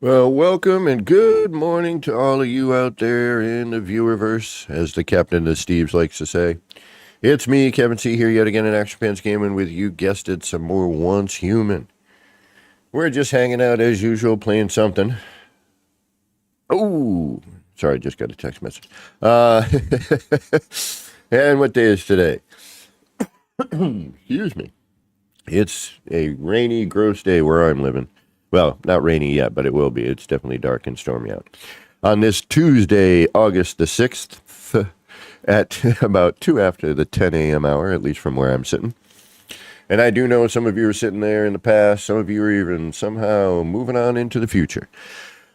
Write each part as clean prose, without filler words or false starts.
Well, welcome and good morning to all of you out there in the viewerverse, as the captain of Steve's likes to say. It's me, Kevin C, here yet again at Action Pants Gaming with you guessed it, some more Once Human. We're just hanging out as usual, playing something. Oh, sorry, just got a text message. And what day is today? Excuse me. It's a rainy, gross day where I'm living. Well, not rainy yet, but it will be. It's definitely dark and stormy out. On this Tuesday, August the 6th, at about 2 after the 10 a.m. hour, at least from where I'm sitting. And I do know some of you are sitting there in the past. Some of you are even somehow moving on into the future.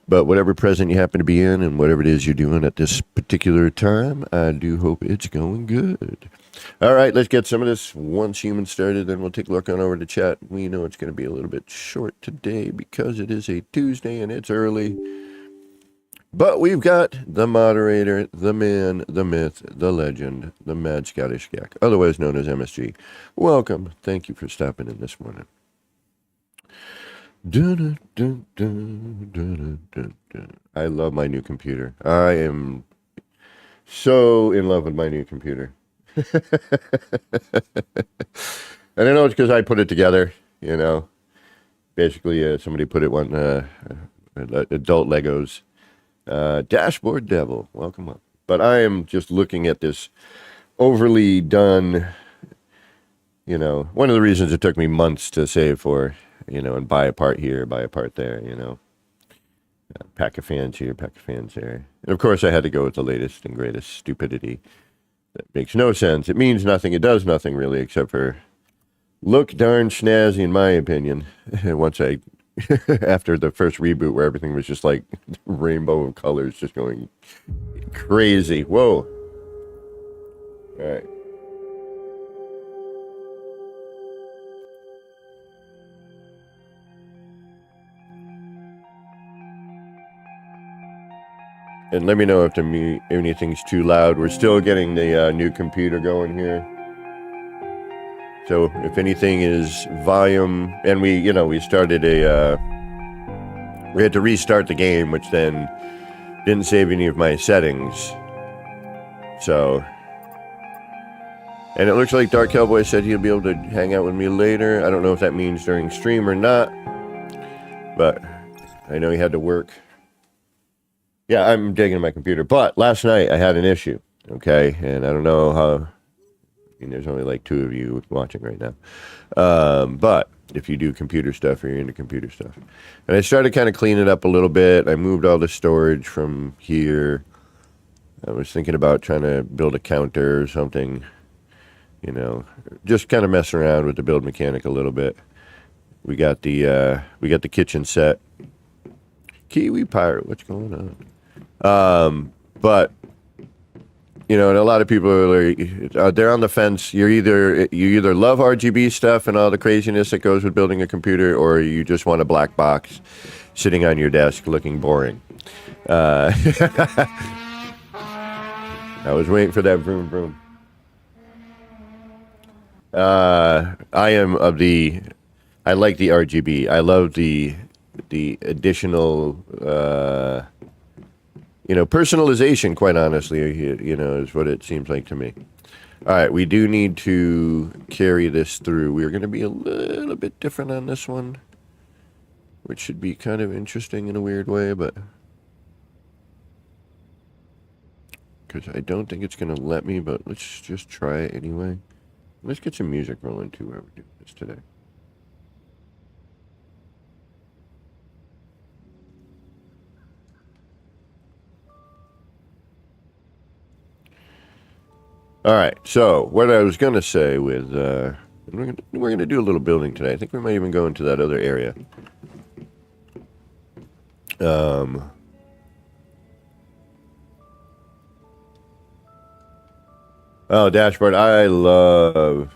But whatever present you happen to be in and whatever it is you're doing at this particular time, I do hope it's going good. All right, let's get some of this Once Human started, then we'll take a look on over to chat. We know it's going to be a little bit short today because it is a Tuesday and it's early. But we've got the moderator, the man, the myth, the legend, the Mad Scottish Gak, otherwise known as MSG. Welcome. Thank you for stopping in this morning. I love my new computer. I am so in love with my new computer. And I know it's because I put it together, you know. Basically, somebody put it on adult Legos. Dashboard Devil, welcome up. But I am just looking at this overly done, you know, one of the reasons it took me months to save for, you know, and buy a part here, buy a part there, you know. Pack of fans here, pack of fans there. And of course, I had to go with the latest and greatest stupidity. That makes no sense. It means nothing. It does nothing, really, except for look darn snazzy, in my opinion. Once I, after the first reboot where everything was just like rainbow of colors, just going crazy. Whoa. All right. And let me know if anything's too loud. We're still getting the new computer going here. So if anything is volume, and we started we had to restart the game, which then didn't save any of my settings. So, and it looks like Dark Cowboy said he'll be able to hang out with me later. I don't know if that means during stream or not, but I know he had to work. Yeah, I'm digging my computer. But last night I had an issue, okay? And I don't know how, I mean, there's only like 2 of you watching right now. But if you do computer stuff or you're into computer stuff. And I started kind of cleaning it up a little bit. I moved all the storage from here. I was thinking about trying to build a counter or something, you know, just kind of messing around with the build mechanic a little bit. We got the kitchen set. Kiwi Pirate, what's going on? But you know, and a lot of people are they're on the fence. You either love RGB stuff and all the craziness that goes with building a computer, or you just want a black box sitting on your desk looking boring. I was waiting for that vroom vroom. I like the RGB. I love the additional personalization, quite honestly, you know, is what it seems like to me. All right, we do need to carry this through. We're going to be a little bit different on this one, which should be kind of interesting in a weird way, but because I don't think it's going to let me, but let's just try it anyway. Let's get some music rolling too while we're doing this today. All right, so what I was going to say with, we're going to do a little building today. I think we might even go into that other area. Oh, dashboard, I love...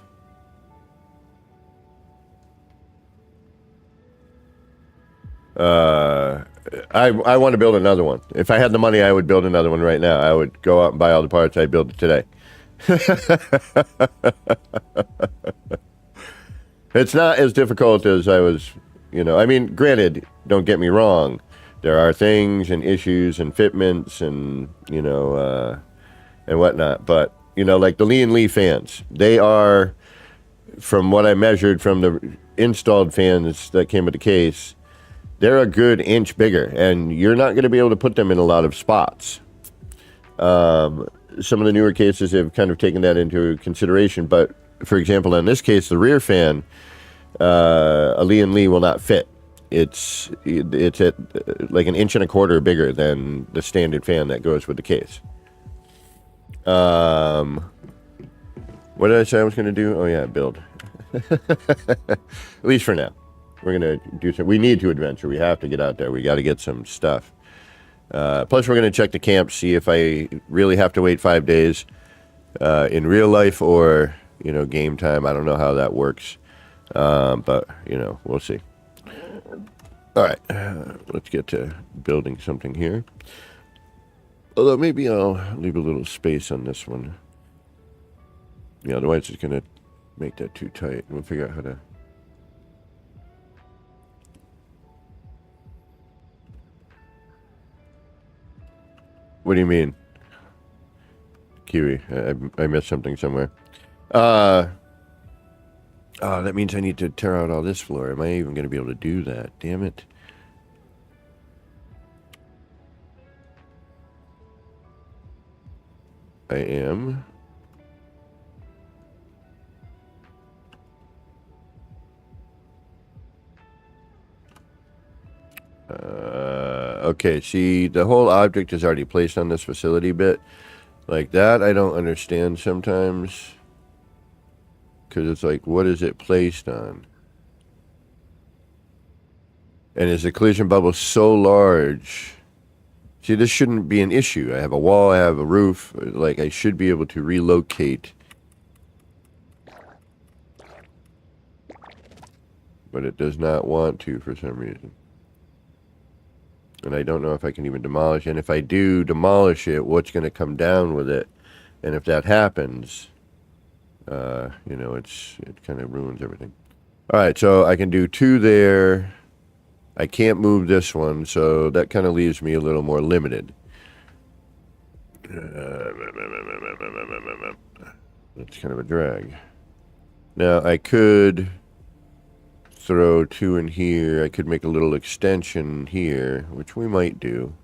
I want to build another one. If I had the money, I would build another one right now. I would go out and buy all the parts. I'd build it today. It's not as difficult as I was, you know. I mean, granted, don't get me wrong. There are things and issues and fitments and, and whatnot. But, like the Lian Li fans, they are, from what I measured from the installed fans that came with the case, they're a good inch bigger, and you're not going to be able to put them in a lot of spots. Some of the newer cases have kind of taken that into consideration, but for example, in this case, the rear fan, a Lian Li will not fit. It's at like an inch and a quarter bigger than the standard fan that goes with the case. What did I say I was going to do? Oh yeah, build. At least for now. We're going to do some. We need to adventure. We have to get out there. We got to get some stuff. Plus, we're going to check the camp, see if I really have to wait 5 days in real life or, game time. I don't know how that works. But, we'll see. All right. Let's get to building something here. Although maybe I'll leave a little space on this one. Yeah, otherwise it's going to make that too tight. We'll figure out how to... What do you mean? Kiwi. I missed something somewhere. Oh, that means I need to tear out all this floor. Am I even going to be able to do that? Damn it. I am. Okay, see, the whole object is already placed on this facility bit. Like that, I don't understand sometimes. Because it's like, what is it placed on? And is the collision bubble so large? See, this shouldn't be an issue. I have a wall, I have a roof. Like, I should be able to relocate. But it does not want to for some reason. And I don't know if I can even demolish it. And if I do demolish it, what's going to come down with it? And if that happens, it kind of ruins everything. All right, so I can do 2 there. I can't move this one, so that kind of leaves me a little more limited. That's kind of a drag. Now, I could throw 2 in here. I could make a little extension here, which we might do.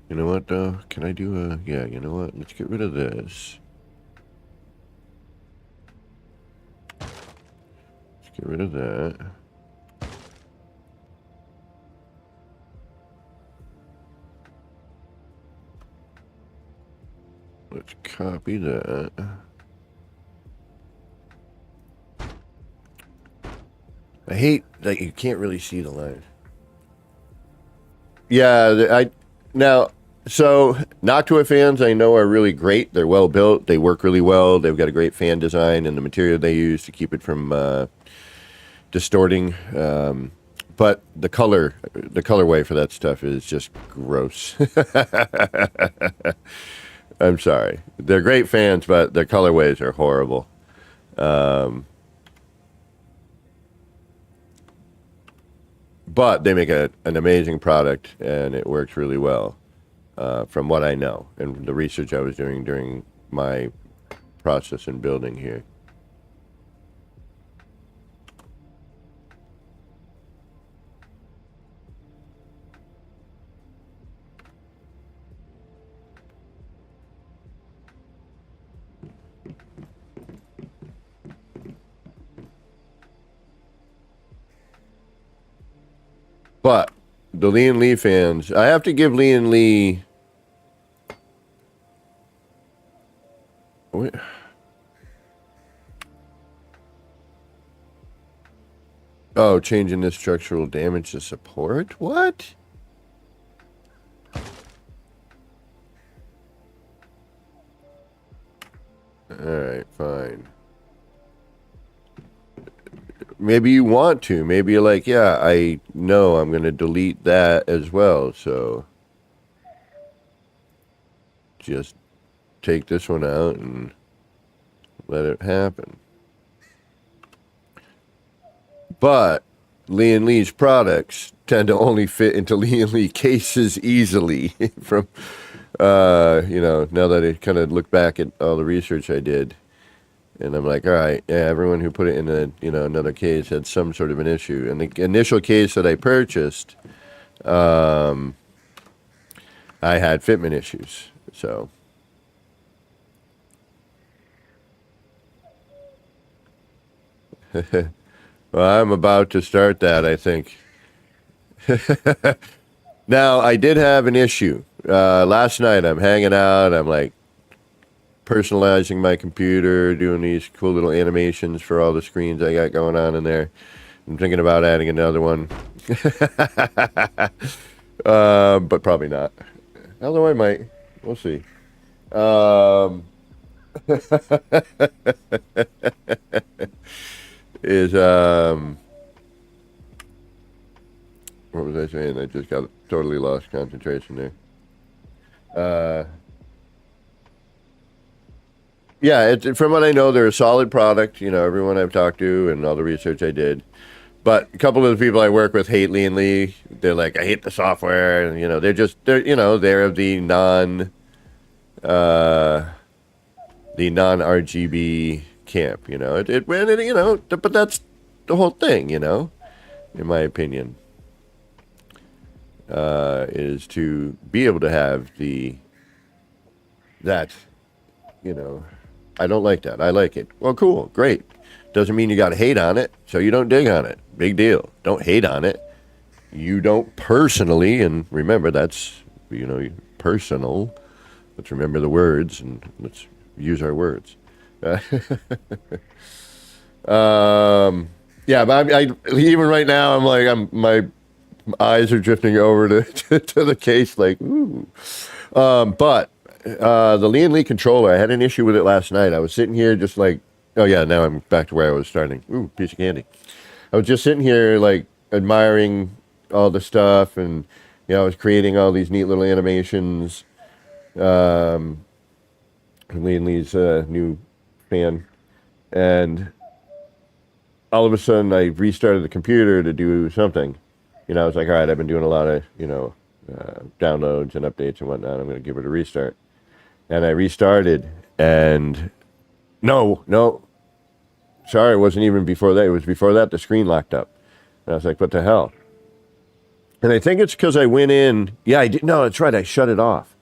You know what, though? Can I do a... Yeah, you know what? Let's get rid of this. Let's get rid of that. Let's copy that. I hate that you can't really see the line. Yeah, so Noctua fans I know are really great. They're well built. They work really well. They've got a great fan design and the material they use to keep it from distorting. But the colorway for that stuff is just gross. I'm sorry. They're great fans, but their colorways are horrible. But they make an amazing product, and it works really well, from what I know, and the research I was doing during my process in building here. But the Lian Li fans, I have to give Lian Li... What? Oh, changing this structural damage to support? What? Alright, fine. Maybe you want to. Maybe you're like, yeah, I know I'm going to delete that as well, so just take this one out and let it happen. But Lee and Lee's products tend to only fit into Lee and Lee cases easily. From now that I kind of look back at all the research I did, and I'm like, all right, yeah, everyone who put it in another case had some sort of an issue. And the initial case that I purchased, I had fitment issues. So. Well, I'm about to start that, I think. Now, I did have an issue. Last night, I'm hanging out. I'm like personalizing my computer, doing these cool little animations for all the screens I got going on in there. I'm thinking about adding another one. But probably not. Although I might. We'll see. What was I saying? I just got totally lost concentration there. Yeah, from what I know, they're a solid product. Everyone I've talked to and all the research I did. But a couple of the people I work with hate Lee and Lee. They're like, I hate the software. And, they're of the non RGB camp. But that's the whole thing. In my opinion, is to be able to have that. I don't like that. I like it. Well, cool, great. Doesn't mean you got to hate on it, so you don't dig on it. Big deal. Don't hate on it. You don't personally, and remember that's, personal. Let's remember the words and let's use our words. Yeah, but I even right now, I'm like, my eyes are drifting over to the case, like, ooh. But the Lee and Lee controller, I had an issue with it last night. I was sitting here just like, oh yeah, now I'm back to where I was starting. Ooh, piece of candy. I was just sitting here like admiring all the stuff, and I was creating all these neat little animations. Lee and Lee's new fan, and all of a sudden I restarted the computer to do something. I was like, all right, I've been doing a lot of downloads and updates and whatnot. I'm going to give it a restart. And I restarted, and no, sorry, it wasn't even before that. It was before that the screen locked up. And I was like, what the hell? And I think it's because I went in. Yeah, I did. No, that's right. I shut it off.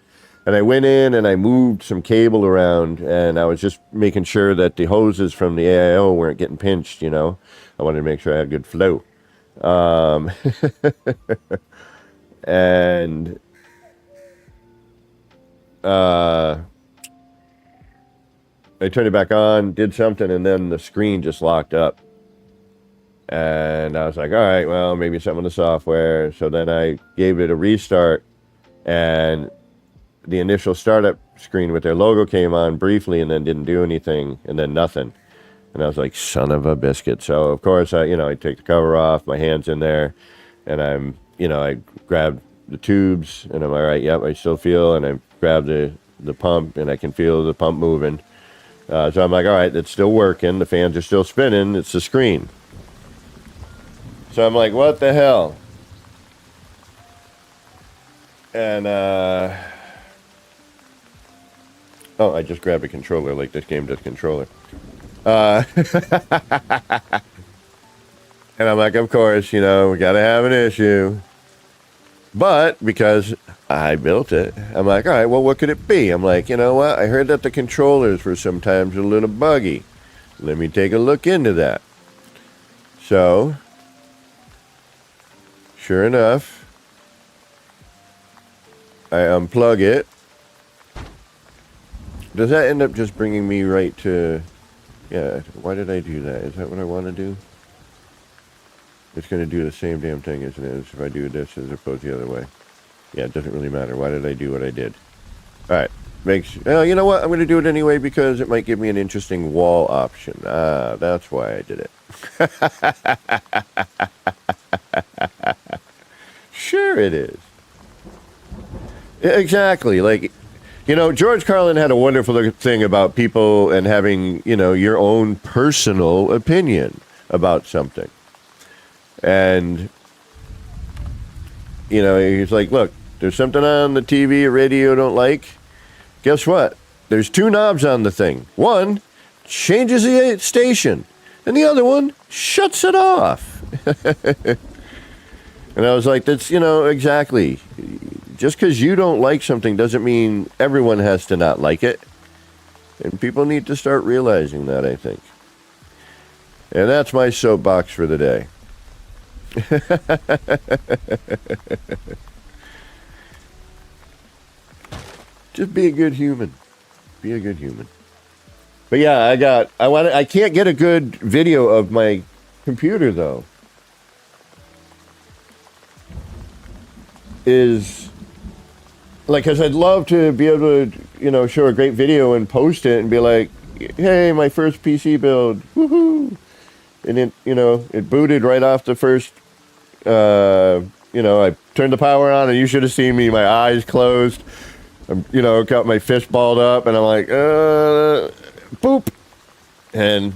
And I went in and I moved some cable around, and I was just making sure that the hoses from the AIO weren't getting pinched, I wanted to make sure I had good flow. And I turned it back on, did something, and then the screen just locked up. And I was like, all right, well, maybe something in the software. So then I gave it a restart, and the initial startup screen with their logo came on briefly and then didn't do anything, and then nothing. And I was like, son of a biscuit. So, of course, I take the cover off, my hand's in there, and I grabbed the tubes, and I'm all right, yep, I still feel, and I grabbed the pump, and I can feel the pump moving. So I'm like, all right, it's still working. The fans are still spinning. It's the screen. So I'm like, what the hell? And, I just grabbed a controller like this game does controller. And I'm like, of course, we got to have an issue. But because I built it, I'm like, all right, well, what could it be? I'm like, you know what? I heard that the controllers were sometimes a little buggy. Let me take a look into that. So, sure enough, I unplug it. Does that end up just bringing me right to... Yeah, why did I do that? Is that what I want to do? It's going to do the same damn thing as it is if I do this as opposed to the other way. Yeah, it doesn't really matter. Why did I do what I did? All right. You know what? I'm going to do it anyway because it might give me an interesting wall option. That's why I did it. Sure it is. Exactly. Like... George Carlin had a wonderful thing about people and having, your own personal opinion about something. And, you know, he's like, look, there's something on the TV or radio you don't like. Guess what? There's two knobs on the thing. One changes the station, and the other one shuts it off. And I was like, that's, you know, exactly. Just because you don't like something doesn't mean everyone has to not like it. And people need to start realizing that, I think. And that's my soapbox for the day. Just be a good human. Be a good human. But yeah, I can't get a good video of my computer though. Is like, cause I'd love to be able to, you know, show a great video and post it and be like, hey, my first PC build, woohoo! And it, you know, it booted right off the first, you know, I turned the power on and you should have seen me, my eyes closed. I'm, you know, got my fist balled up and I'm like, boop. And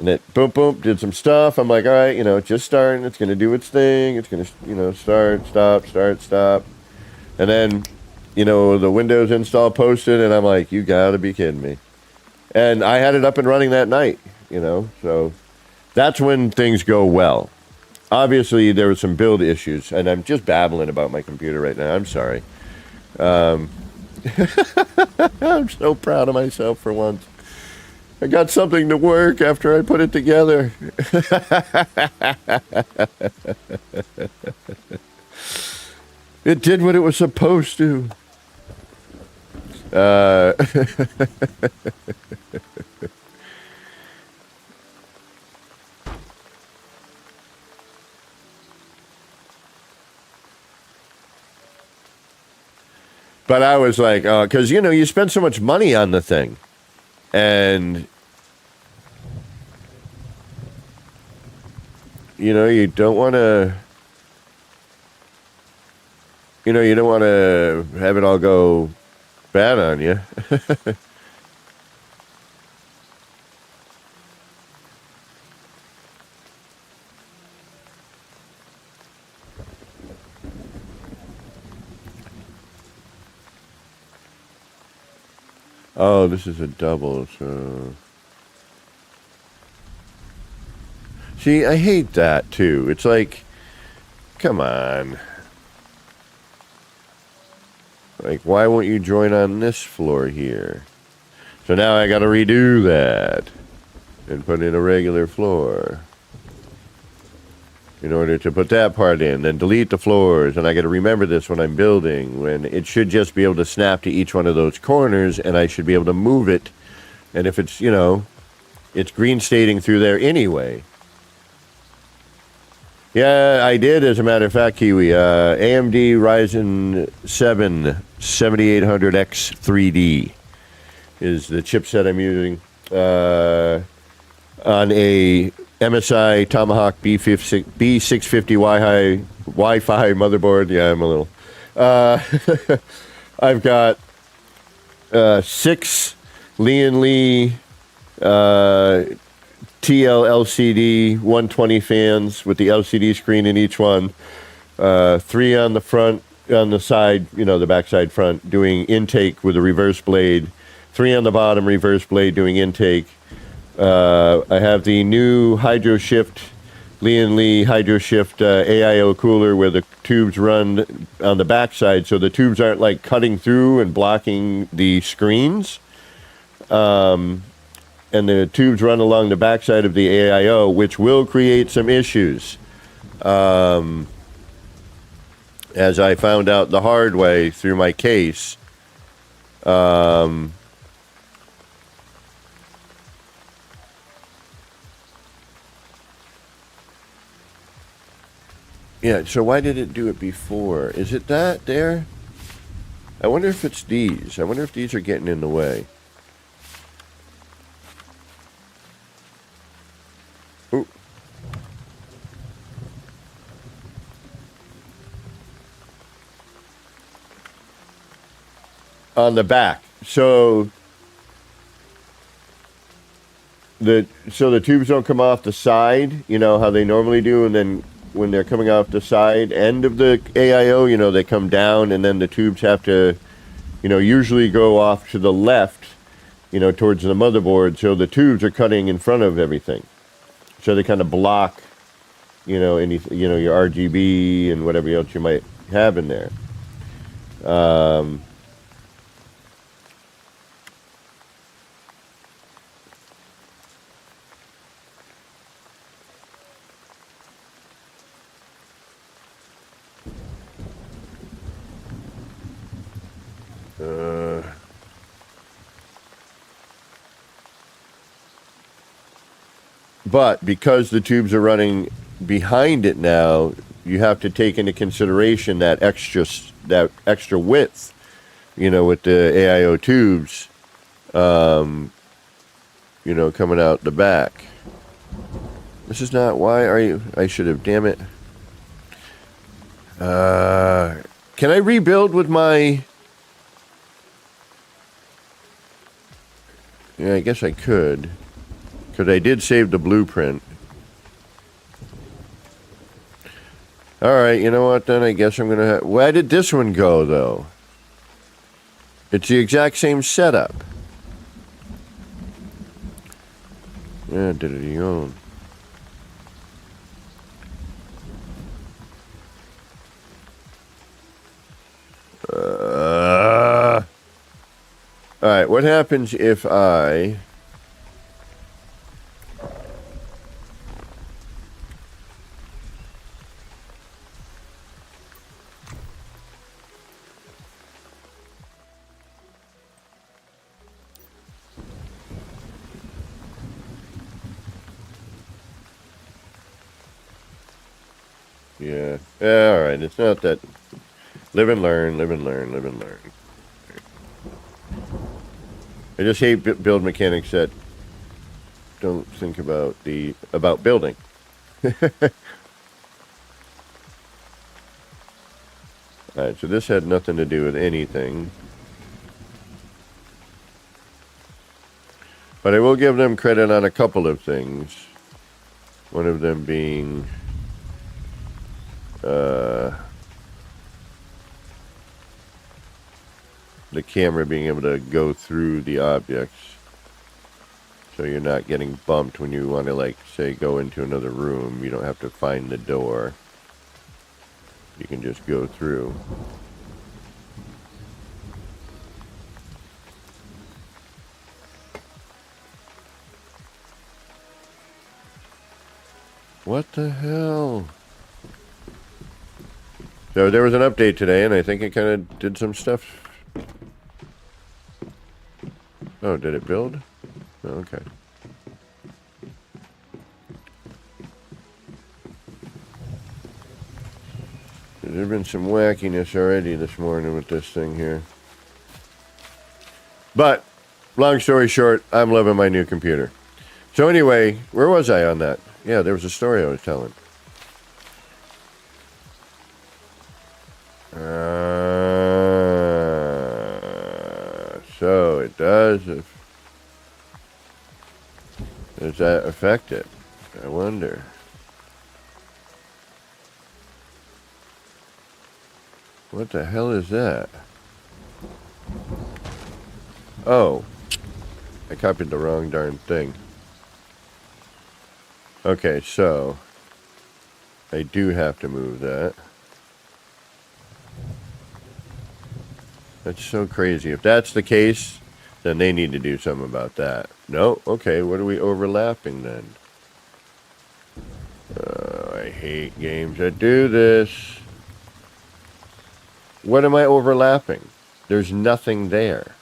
it boom, boom, did some stuff. I'm like, all right, you know, it's just starting. It's going to do its thing. It's going to, you know, start, stop. And then, you know, the Windows install posted and I'm like, you got to be kidding me. And I had it up and running that night, you know, so that's when things go well. Obviously, there were some build issues, and I'm just babbling about my computer right now. I'm sorry. I'm so proud of myself for once. I got something to work after I put it together. It did what it was supposed to. But I was like, because, you know, you spend so much money on the thing. And, you know, you don't want to, have it all go bad on you. Oh, this is a double, so... See, I hate that, too. It's like, come on. Like, why won't you join on this floor here? So now I gotta redo that. And put in a regular floor. In order to put that part in, then delete the floors, and I got to remember this when I'm building, when it should just be able to snap to each one of those corners, and I should be able to move it, and if it's, you know, it's green stating through there anyway. Yeah, I did, as a matter of fact, Kiwi. AMD Ryzen 7 7800X 3D is the chipset I'm using on a MSI Tomahawk B650 Wi-Fi motherboard. Yeah, I'm a little. I've got 6 Lee TL LCD 120 fans with the LCD screen in each one. 3 on the front, on the side, you know, the backside front, doing intake with a reverse blade. 3 on the bottom, reverse blade, doing intake. I have the new HydroShift, Lee HydroShift AIO cooler where the tubes run on the backside, so the tubes aren't like cutting through and blocking the screens. And the tubes run along the backside of the AIO, which will create some issues. As I found out the hard way through my case. Yeah, so why did it do it before? Is it that there? I wonder if it's these. I wonder if these are getting in the way. Ooh. On the back. So so the tubes don't come off the side, you know, how they normally do, and then when they're coming off the side end of the AIO, you know, they come down, and then the tubes have to, you know, usually go off to the left, you know, towards the motherboard, so the tubes are cutting in front of everything. So they kind of block, you know, any, you know, your RGB and whatever else you might have in there. But because the tubes are running behind it now, you have to take into consideration that extra width, you know, with the AIO tubes, you know, coming out the back. This is not, why are you, I should have, damn it. Can I rebuild with my, yeah, I guess I could. Because I did save the blueprint. Alright, you know what then? I guess I'm going to have... Where did this one go, though? It's the exact same setup. Yeah, did it own. Alright, what happens if I... Yeah. Yeah, alright. It's not that. Live and learn, live and learn, live and learn. I just hate build mechanics that don't think about building. Alright, so this had nothing to do with anything. But I will give them credit on a couple of things. One of them being... the camera being able to go through the objects, so you're not getting bumped when you want to, like, say, go into another room. You don't have to find the door. You can just go through. What the hell? So there was an update today, and I think it kind of did some stuff. Oh, did it build? Oh, okay. There's been some wackiness already this morning with this thing here. But, long story short, I'm loving my new computer. So anyway, where was I on that? Yeah, there was a story I was telling. So it does. Does that affect it? I wonder. What the hell is that? Oh. I copied the wrong darn thing. Okay, so I do have to move that. That's so crazy. If that's the case, then they need to do something about that. No? Okay, what are we overlapping then? I hate games that do this. What am I overlapping? There's nothing there.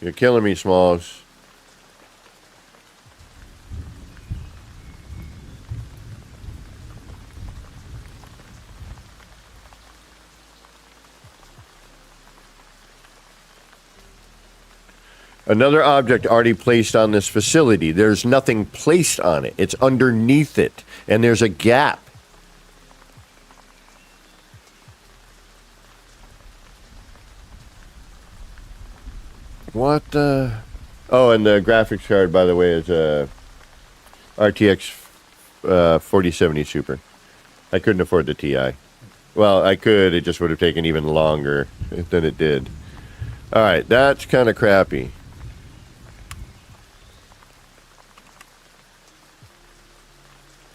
You're killing me, Smalls. Another object already placed on this facility. There's nothing placed on it. It's underneath it. And there's a gap. What the... Oh, and the graphics card, by the way, is a RTX 4070 Super. I couldn't afford the TI. Well, I could. It just would have taken even longer than it did. All right, that's kind of crappy.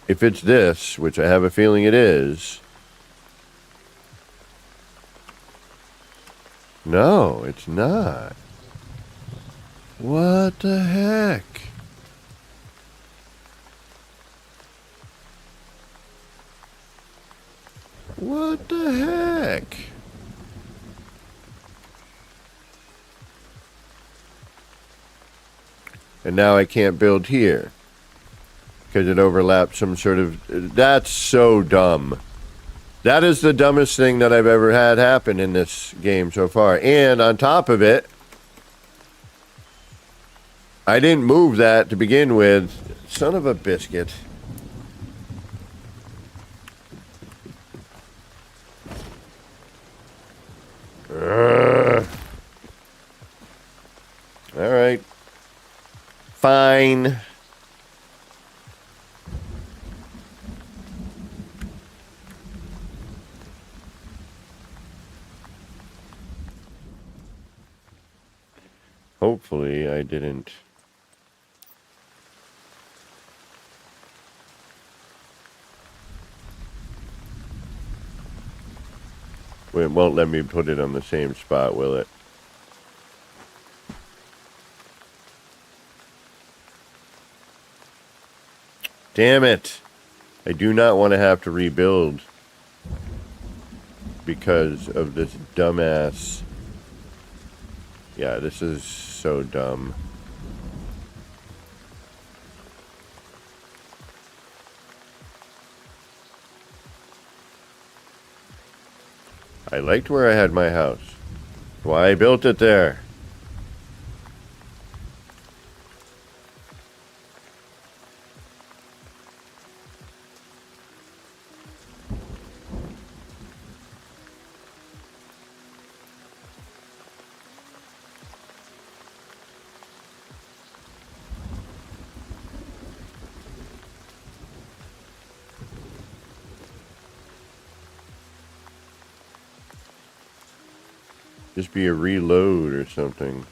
If it's this, which I have a feeling it is... No, it's not. What the heck? What the heck? And now I can't build here. Because it overlaps some sort of... That's so dumb. That is the dumbest thing that I've ever had happen in this game so far. And on top of it, I didn't move that to begin with. Son of a biscuit. All right. Fine. Hopefully I didn't. It won't let me put it on the same spot, will it? Damn it. I do not want to have to rebuild because of this dumbass. Yeah, this is so dumb. I liked where I had my house. Why I built it there. Just be a reload or something.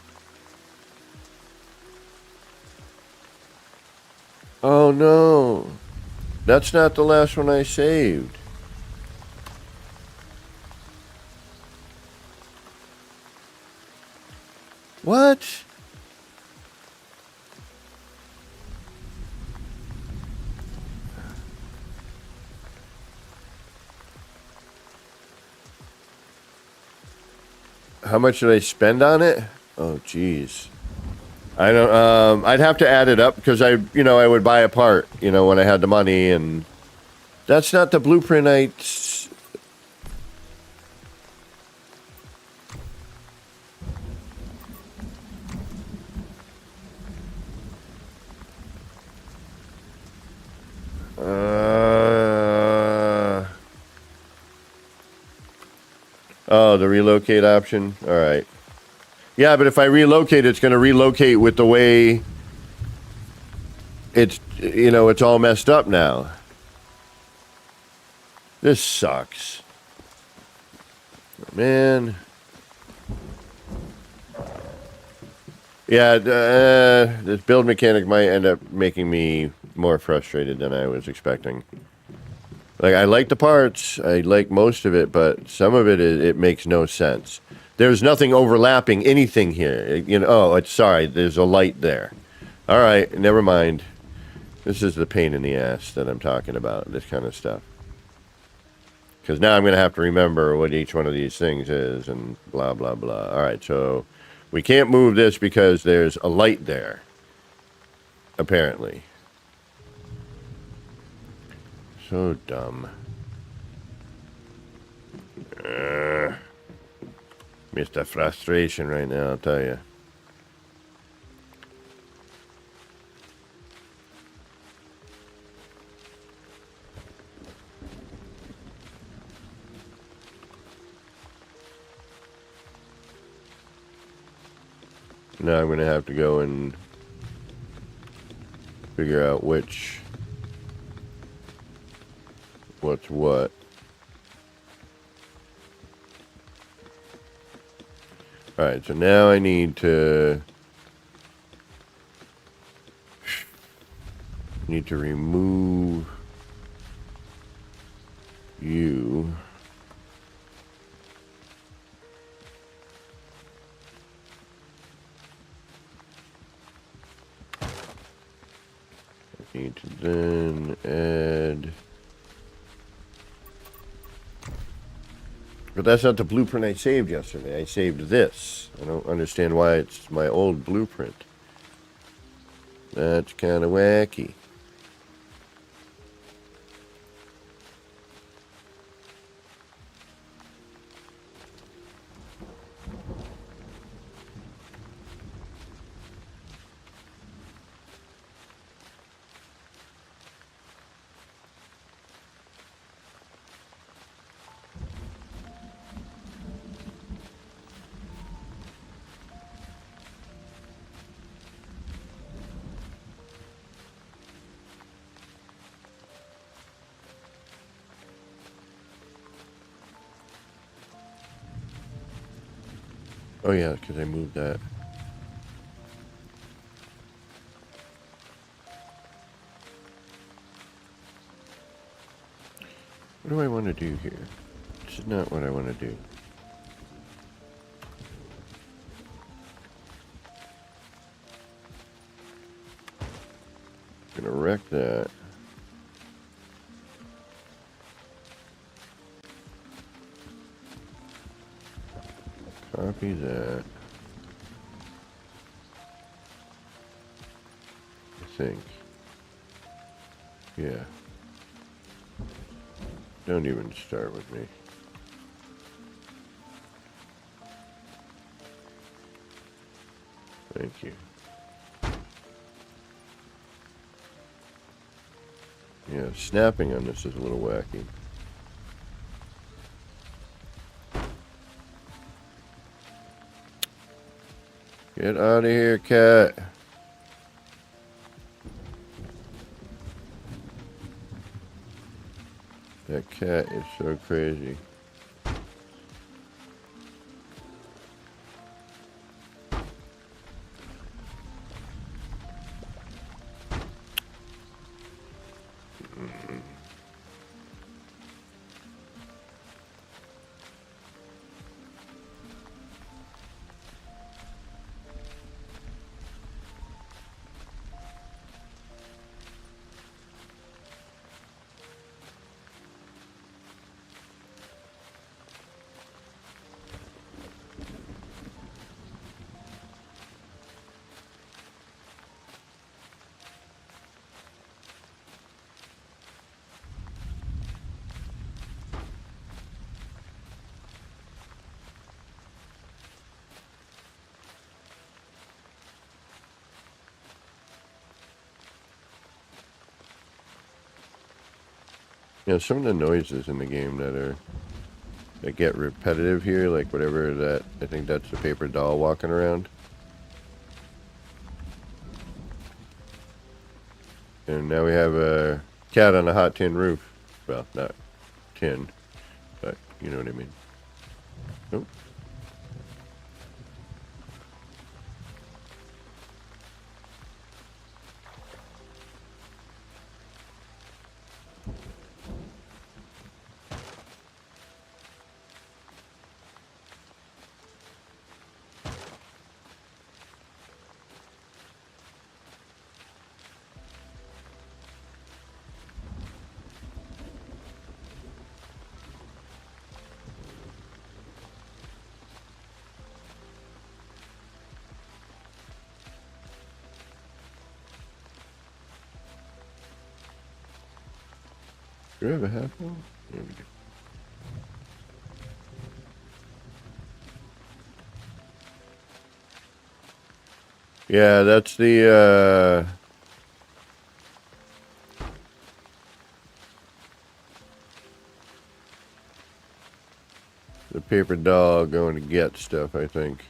Oh no. That's not the last one I saved. What? How much did I spend on it? Oh, geez. I don't, I'd have to add it up because I would buy a part, when I had the money, and that's not the blueprint Oh, the relocate option? All right. Yeah, but if I relocate, it's going to relocate with the way it's, it's all messed up now. This sucks. Man. Yeah, this build mechanic might end up making me more frustrated than I was expecting. Like, I like the parts, I like most of it, but some of it, it makes no sense. There's nothing overlapping anything here. Sorry, there's a light there. All right, never mind. This is the pain in the ass that I'm talking about, this kind of stuff. Because now I'm going to have to remember what each one of these things is and blah, blah, blah. All right, so we can't move this because there's a light there, apparently. So dumb. Mr. Frustration right now, I'll tell you. Now I'm going to have to go and figure out what's what. Alright, so now I need to remove you. I need to then add... But that's not the blueprint I saved yesterday. I saved this. I don't understand why it's my old blueprint. That's kind of wacky. Oh yeah, because I moved that. What do I want to do here? This is not what I want to do. I'm gonna wreck that. Copy that. I think. Yeah. Don't even start with me. Thank you. Yeah, snapping on this is a little wacky. Get out of here, cat. That cat is so crazy. You know, some of the noises in the game that get repetitive here, like whatever that, I think that's the paper doll walking around. And now we have a cat on a hot tin roof. Well, not tin, but you know what I mean. Oh. Do I have a half wall? There we go. Yeah, that's the paper doll going to get stuff, I think.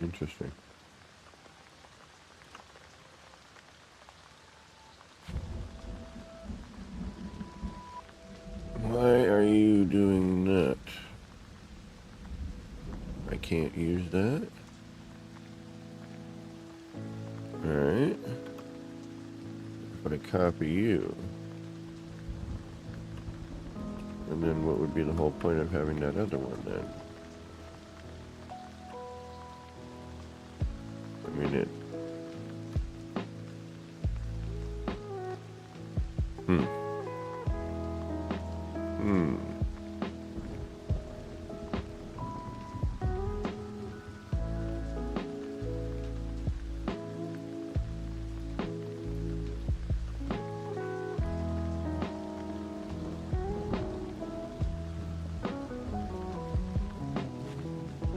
Interesting. Why are you doing that? I can't use that. Alright. If I copy you, and then what would be the whole point of having that other one then? I mean it.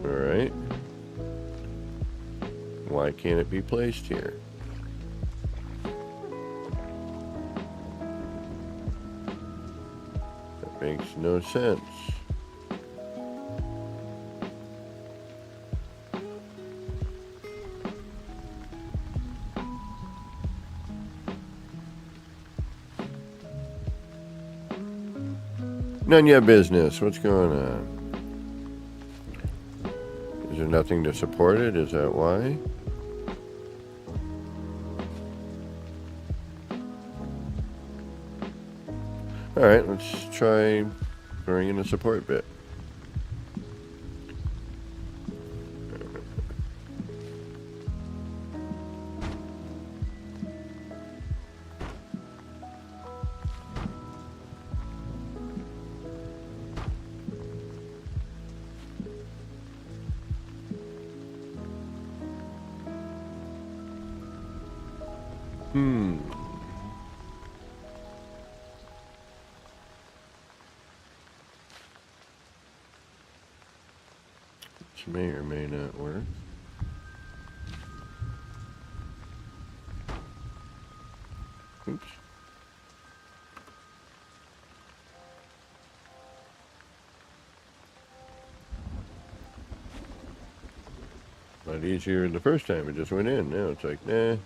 Alright. Why can't it be placed here? That makes no sense. None of your business. What's going on? Is there nothing to support it? Is that why? Alright, let's try throwing in a support bit. Which may or may not work. Oops. A lot easier the first time. It just went in. Now it's like, nah.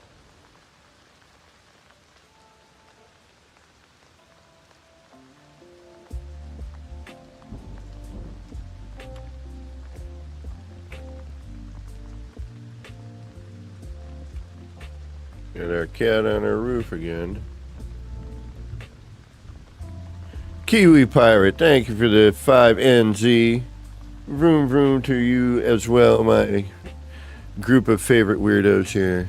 Got our cat on our roof again. Kiwi Pirate, thank you for the 5NZ. Vroom vroom to you as well, my group of favorite weirdos here.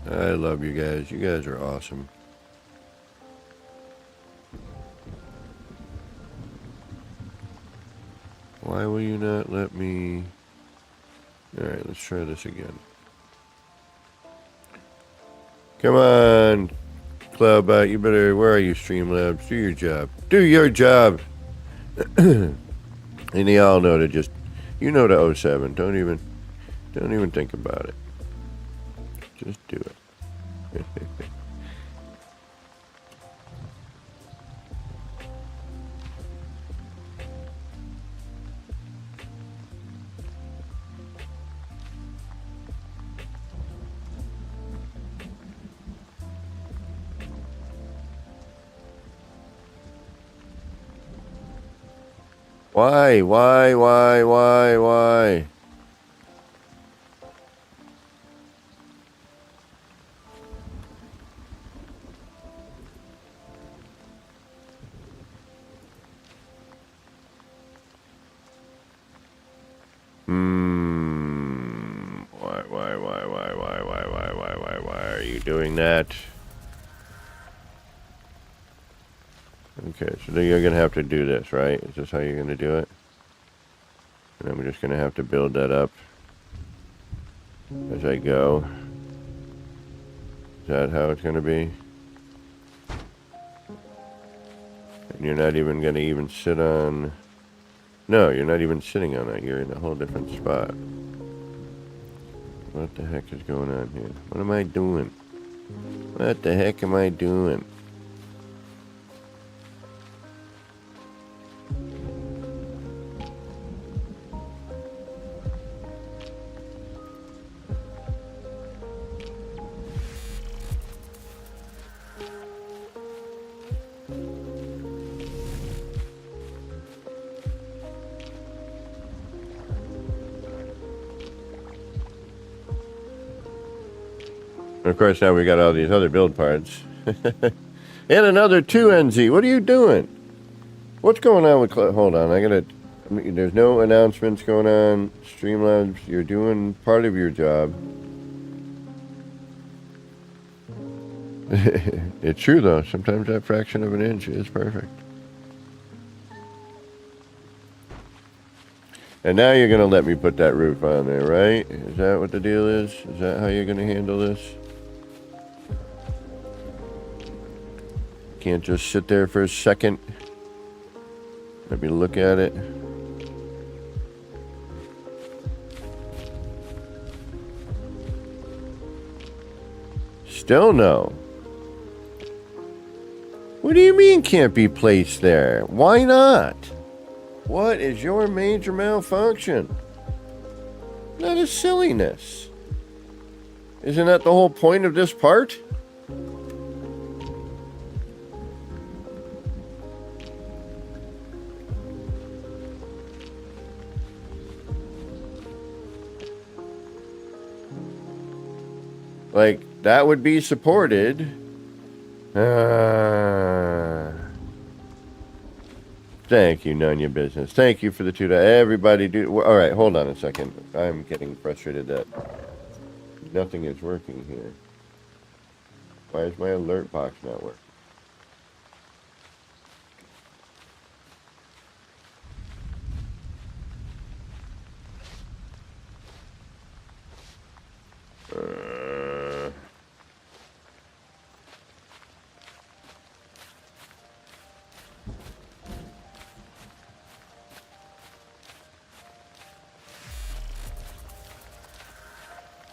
I love you guys. You guys are awesome. Why will you not let me... Alright, let's try this again. Come on, Cloudbot, you better... Where are you, Streamlabs? Do your job. Do your job! And y'all know to just... You know to 07. Don't even think about it. Just do it. Why? Why are you doing that? Okay, so then you're going to have to do this, right? Is this how you're going to do it? And I'm just going to have to build that up as I go. Is that how it's going to be? And you're not even going to even sit on... No, you're not even sitting on that. You're in a whole different spot. What the heck is going on here? What am I doing? What the heck am I doing? Of course, now we got all these other build parts. And another 2NZ. What are you doing? What's going on with... Hold on, there's no announcements going on. Streamlabs, you're doing part of your job. It's true, though. Sometimes that fraction of an inch is perfect. And now you're going to let me put that roof on there, right? Is that what the deal is? Is that how you're going to handle this? Can't just sit there for a second. Let me look at it. Still no. What do you mean can't be placed there? Why not? What is your major malfunction? That is silliness. Isn't that the whole point of this part? Like, that would be supported. Thank you, none your business. Thank you for the $2. Everybody do... All right, hold on a second. I'm getting frustrated that nothing is working here. Why is my alert box not working?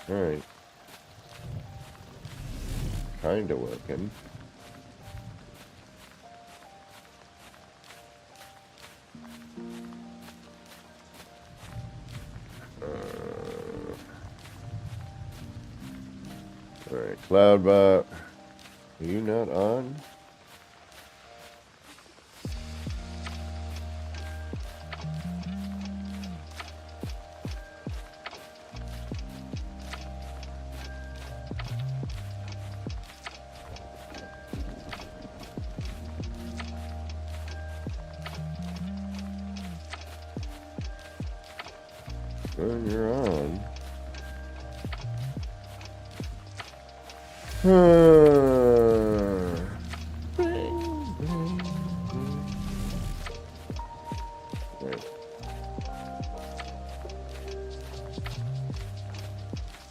Alright. Kinda working. Alright, Cloudbot. Are you not on? Well, you're on.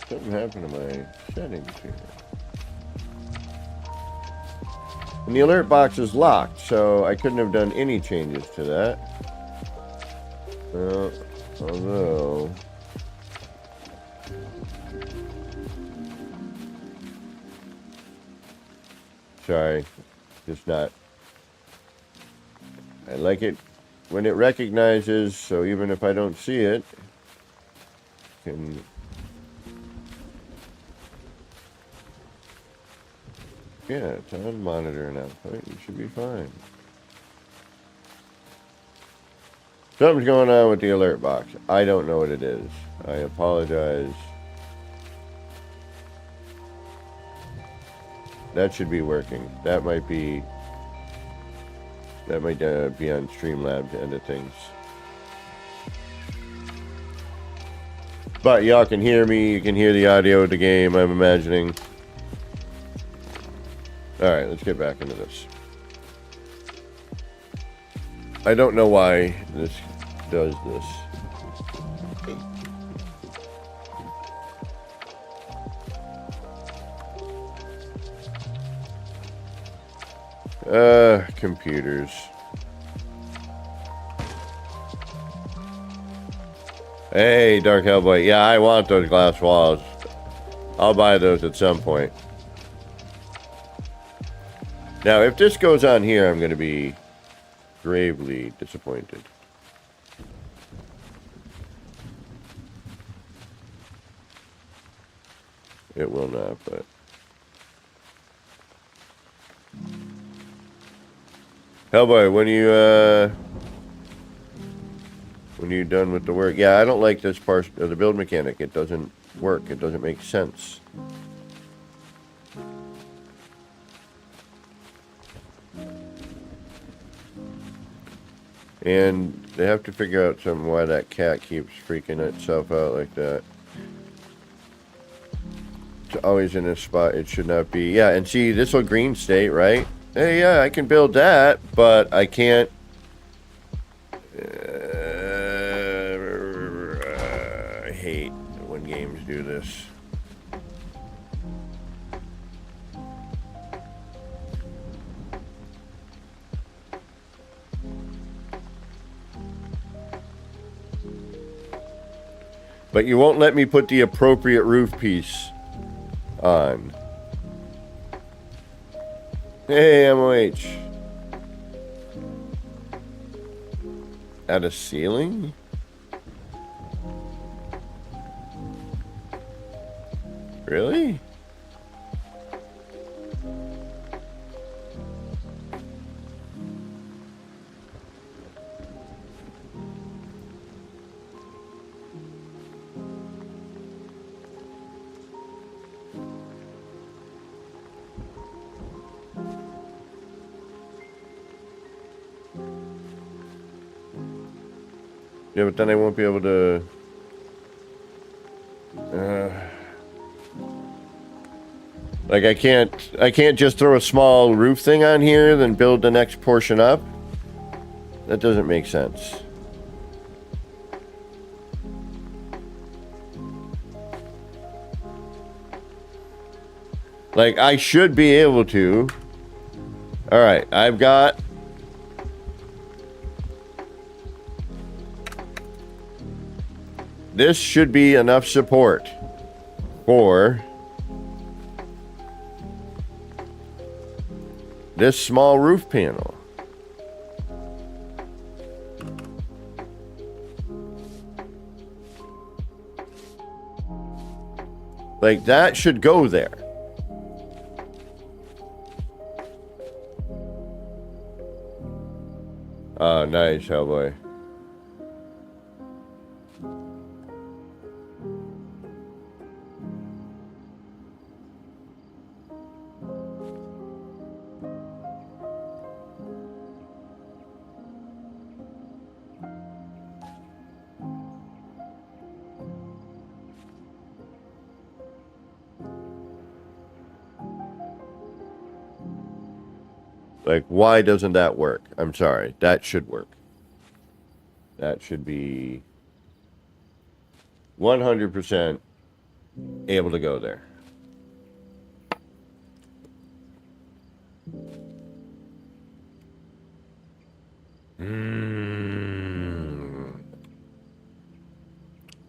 Something happened to my settings here. And the alert box is locked, so I couldn't have done any changes to that. Although... Sorry, just not. I like it when it recognizes, so even if I don't see it, can... Yeah, it's on monitor and output. You should be fine. Something's going on with the alert box. I don't know what it is. I apologize. That should be working. That might be on Streamlabs end of things. But y'all can hear me. You can hear the audio of the game, I'm imagining. Alright, let's get back into this. I don't know why this does this. Computers. Hey, Dark Hellboy. Yeah, I want those glass walls. I'll buy those at some point. Now, if this goes on here, I'm going to be gravely disappointed. It will not, but... Hellboy, when you done with the work? Yeah, I don't like this part of the build mechanic. It doesn't work. It doesn't make sense. And they have to figure out something why that cat keeps freaking itself out like that. It's always in a spot it should not be. Yeah, and see, this will green state, right? Hey, yeah, I can build that, but I can't. I hate when games do this. But you won't let me put the appropriate roof piece on. Hey, MOH. At a ceiling? Really? Yeah, but then I won't be able to... like I can't just throw a small roof thing on here, then build the next portion up. That doesn't make sense. Like, I should be able to. Alright, I've got... this should be enough support for this small roof panel. Like, that should go there. Oh, nice, Hellboy. Like, why doesn't that work? I'm sorry. That should work. That should be 100% able to go there.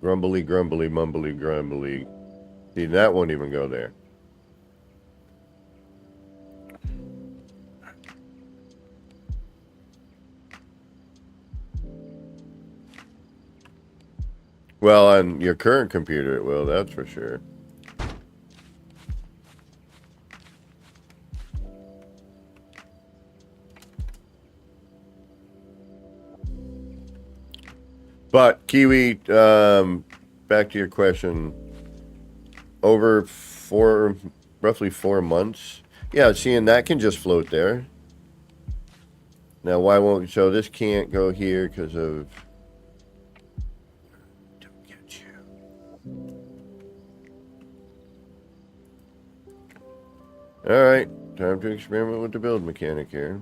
Grumbly, grumbly, mumbly, grumbly. See, that won't even go there. Well, on your current computer it will, that's for sure. But, Kiwi, back to your question. Over roughly 4 months. Yeah, seeing that can just float there. Now, why won't... so this can't go here because of... don't get you. Alright, time to experiment with the build mechanic here.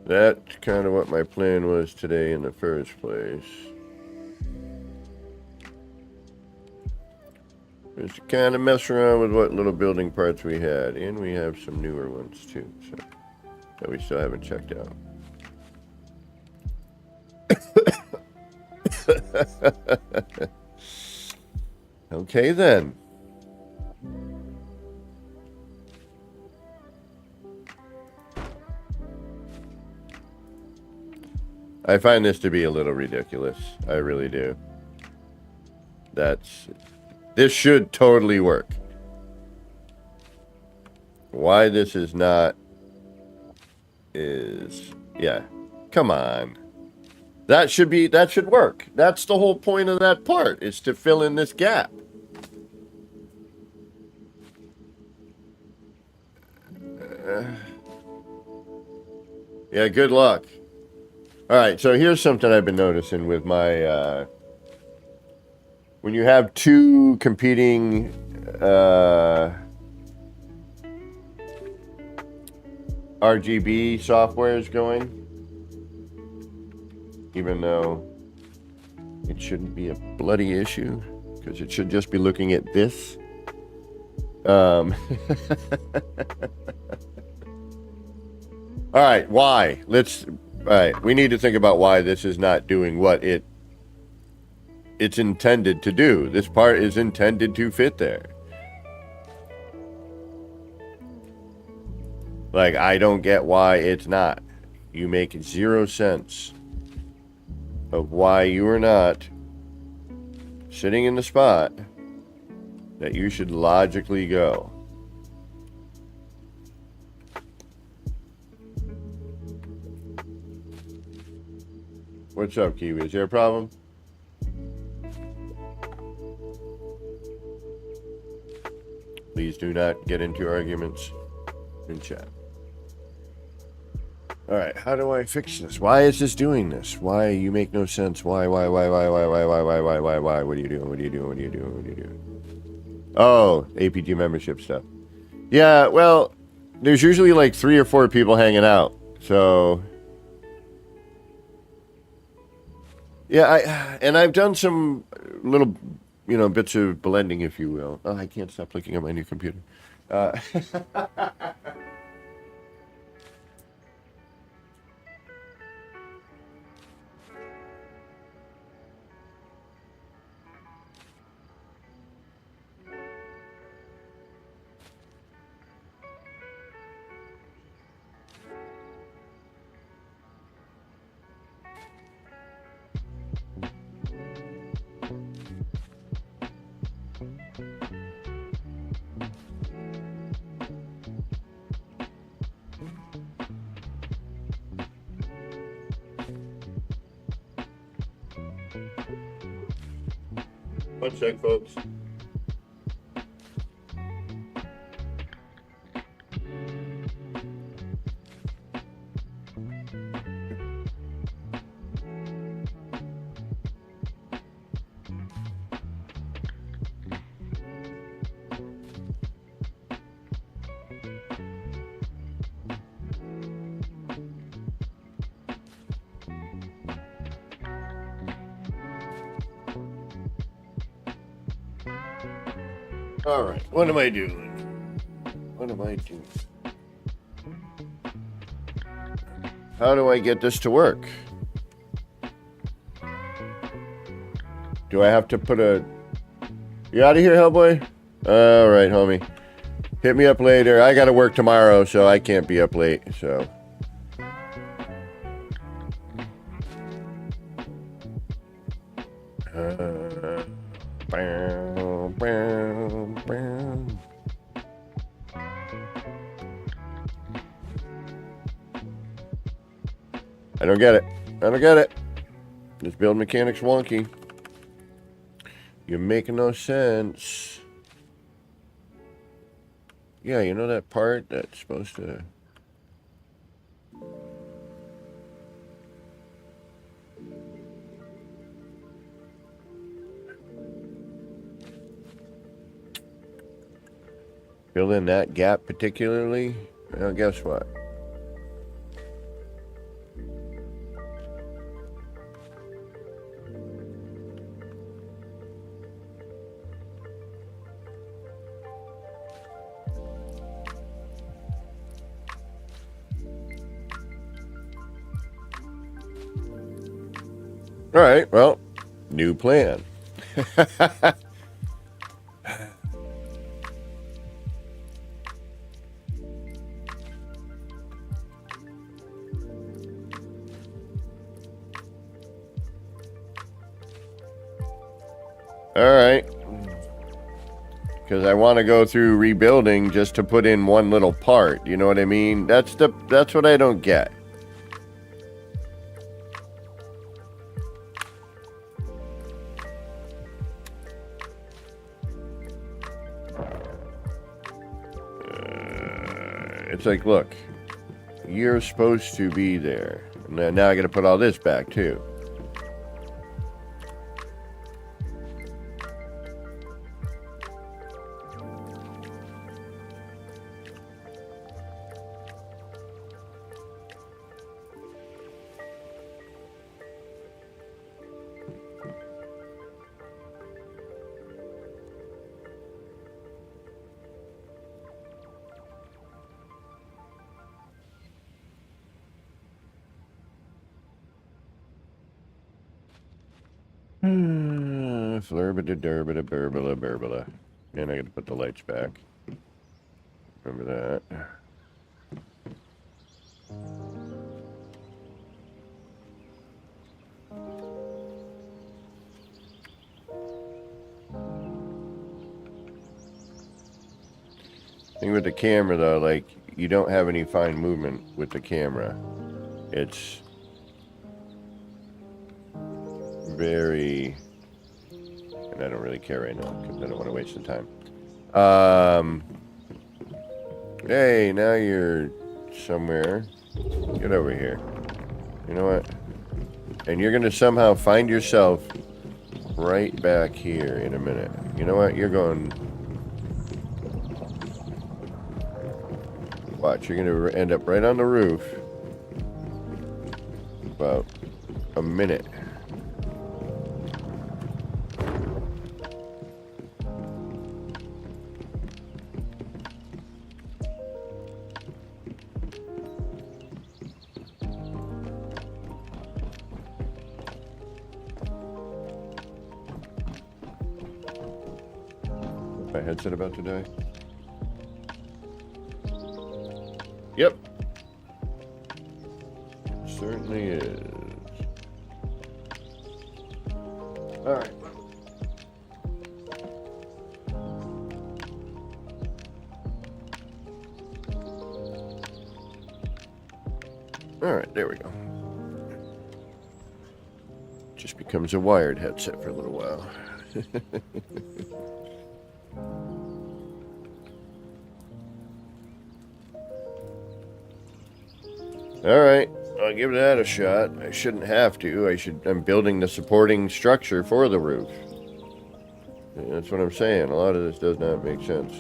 That's kind of what my plan was today in the first place. Just to kind of mess around with what little building parts we had. And we have some newer ones too, so that we still haven't checked out. Okay then. I find this to be a little ridiculous. I really do. That's This should totally work. Why this is not is, yeah, come on. That should work. That's the whole point of that part, is to fill in this gap. Yeah, good luck. All right, so here's something I've been noticing with my, when you have two competing, RGB softwares going, even though it shouldn't be a bloody issue, because it should just be looking at this. All right, why? All right, we need to think about why this is not doing what it's intended to do. This part is intended to fit there. Like, I don't get why it's not. You make 0 sense of why you are not sitting in the spot that you should logically go. What's up, Kiwi? Is there a problem? Please do not get into arguments in chat. All right, how do I fix this? Why is this doing this? Why? You make no sense. Why? What are you doing? Oh, APG membership stuff. Yeah, well, there's usually like 3 or 4 people hanging out. So, yeah, I've done some little, bits of blending, if you will. Oh, I can't stop looking at my new computer. One sec, folks. All right, what am I doing? How do I get this to work? Do I have to put a... You out of here, Hellboy? All right, homie. Hit me up later. I got to work tomorrow, so I can't be up late, so... I don't get it. This build mechanic's wonky. You're making no sense. Yeah, you know that part that's supposed to... fill in that gap particularly? Well, guess what? All right, well, new plan. All right. Because I want to go through rebuilding just to put in one little part. You know what I mean? That's what I don't get. It's like, look, you're supposed to be there. Now I got to put all this back too. Flurbida durbida burbila burbila. And I gotta put the lights back. Remember that. Thing with the camera though, like, you don't have any fine movement with the camera. It's very, and I don't really care right now because I don't want to waste the time. Hey, now you're somewhere. Get over here. You know what? And you're gonna somehow find yourself right back here in a minute. You know what? You're going. Watch, you're gonna end up right on the roof. About a minute. My headset about to die? Yep. Certainly is. Alright. Alright, there we go. Just becomes a wired headset for a little while. Alright, I'll give that a shot. I shouldn't have to. I'm building the supporting structure for the roof. That's what I'm saying. A lot of this does not make sense.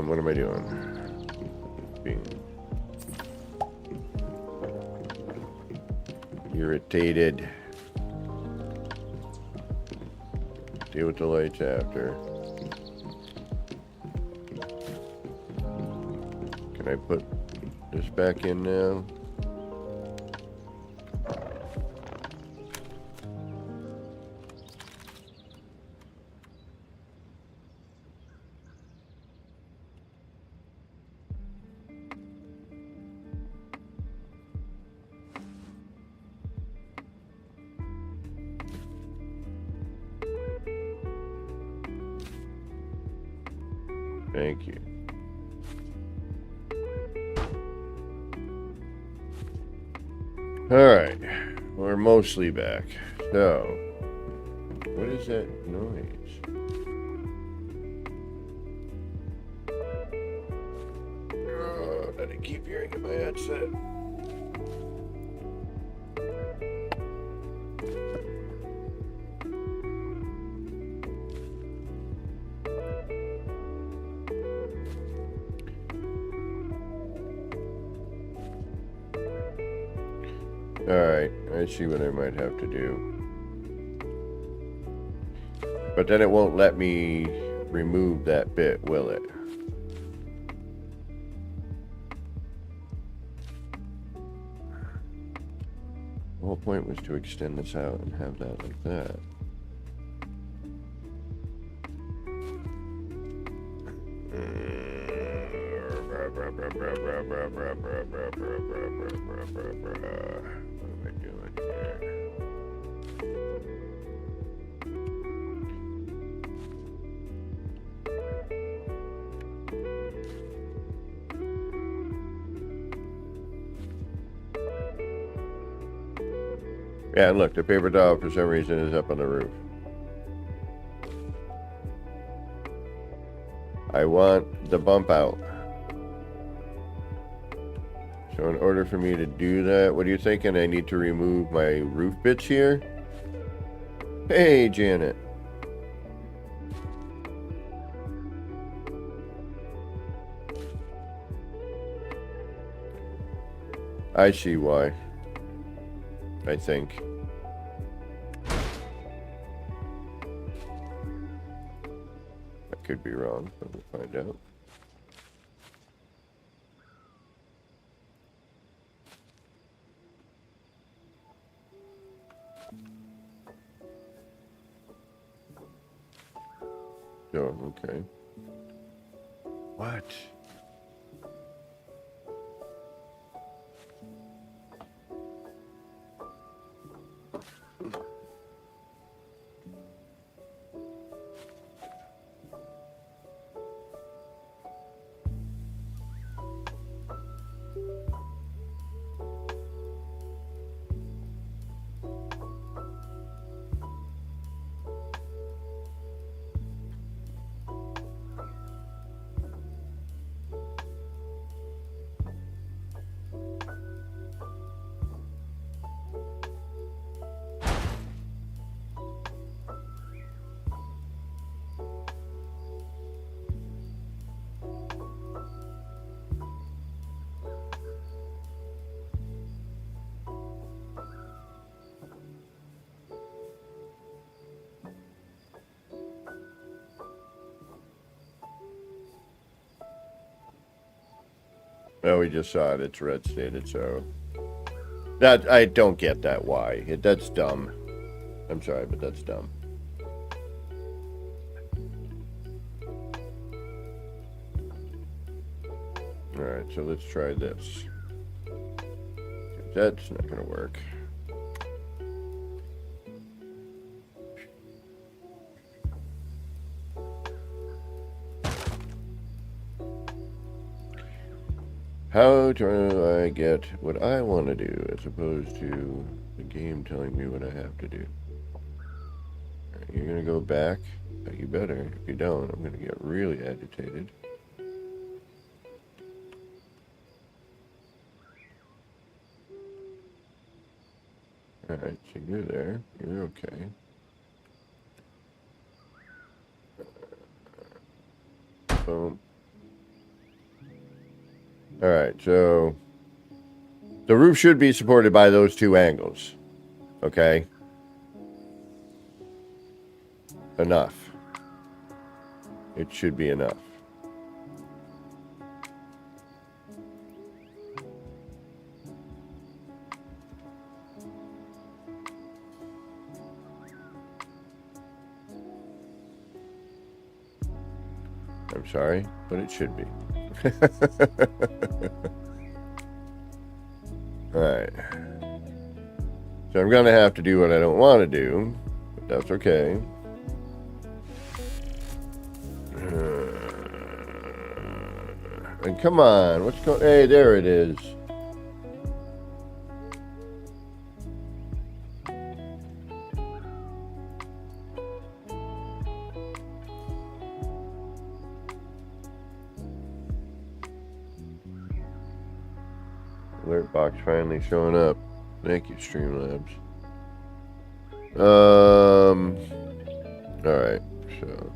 What am I doing? Being irritated. Deal with the lights after. Can I put this back in now? Thank you. Alright, we're mostly back. So, what is that noise? Oh, that I keep hearing in my headset. Alright, I see what I might have to do. But then it won't let me remove that bit, will it? The whole point was to extend this out and have that like that. am I doing here? Yeah, and look, the paper doll for some reason is up on the roof. I want the bump out. So in order for me to do that, what are you thinking? I need to remove my roof bits here? Hey, Janet. I see why. I think. I could be wrong, but we'll find out. Oh, okay. What? Oh, we just saw it. It's red stated, so that I don't get that. Why? That's dumb. I'm sorry, but that's dumb. All right, so let's try this. That's not going to work. How do I get what I want to do as opposed to the game telling me what I have to do? Right, you're going to go back? You better. If you don't, I'm going to get really agitated. Alright, so you're there. You're okay. Boom. Alright, so the roof should be supported by those two angles. Okay? Enough. It should be enough. I'm sorry, but it should be. Alright. So I'm going to have to do what I don't want to do, but that's okay. And come on, what's going... Hey, there it is. Alert box finally showing up. Thank you, Streamlabs. Alright, so...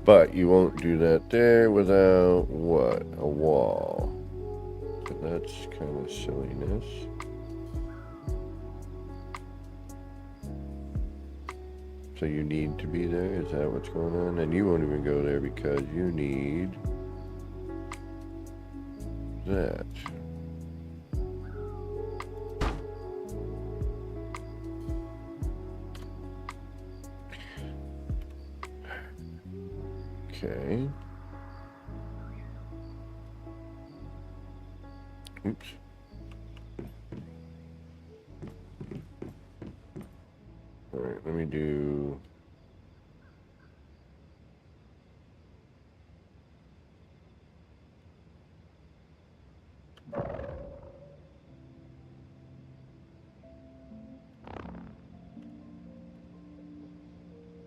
But you won't do that there without what? A wall. So that's kind of silliness. So you need to be there? Is that what's going on? And you won't even go there because you need that. Okay. Oops. All right, let me do...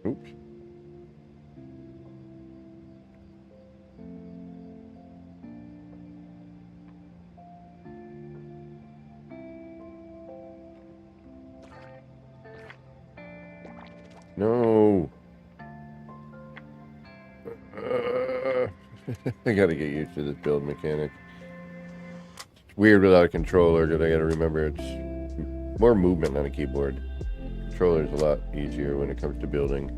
Oops. No. I gotta get used to this build mechanic. It's weird without a controller, because I gotta remember it's more movement on a keyboard. Controller is a lot easier when it comes to building.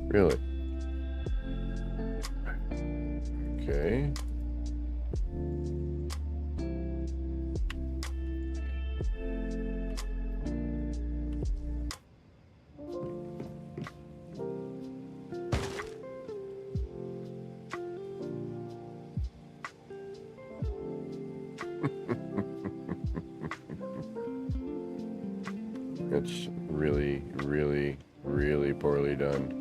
Really? Okay. It's really, really, really poorly done.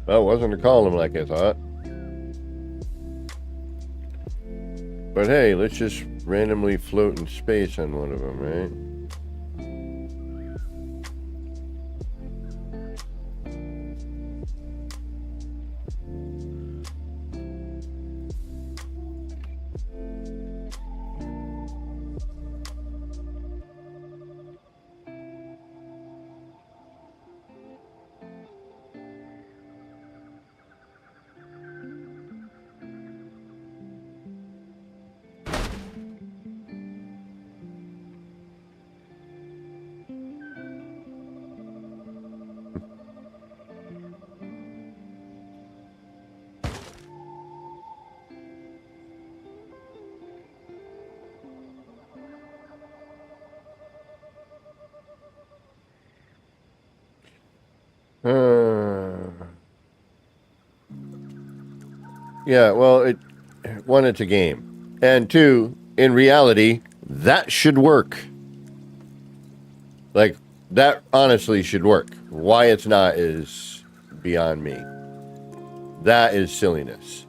Well, it wasn't a column like I thought. But hey, let's just randomly float in space on one of them, right? Yeah, well, one, it's a game. And two, in reality, that should work. Like, that honestly should work. Why it's not is beyond me. That is silliness.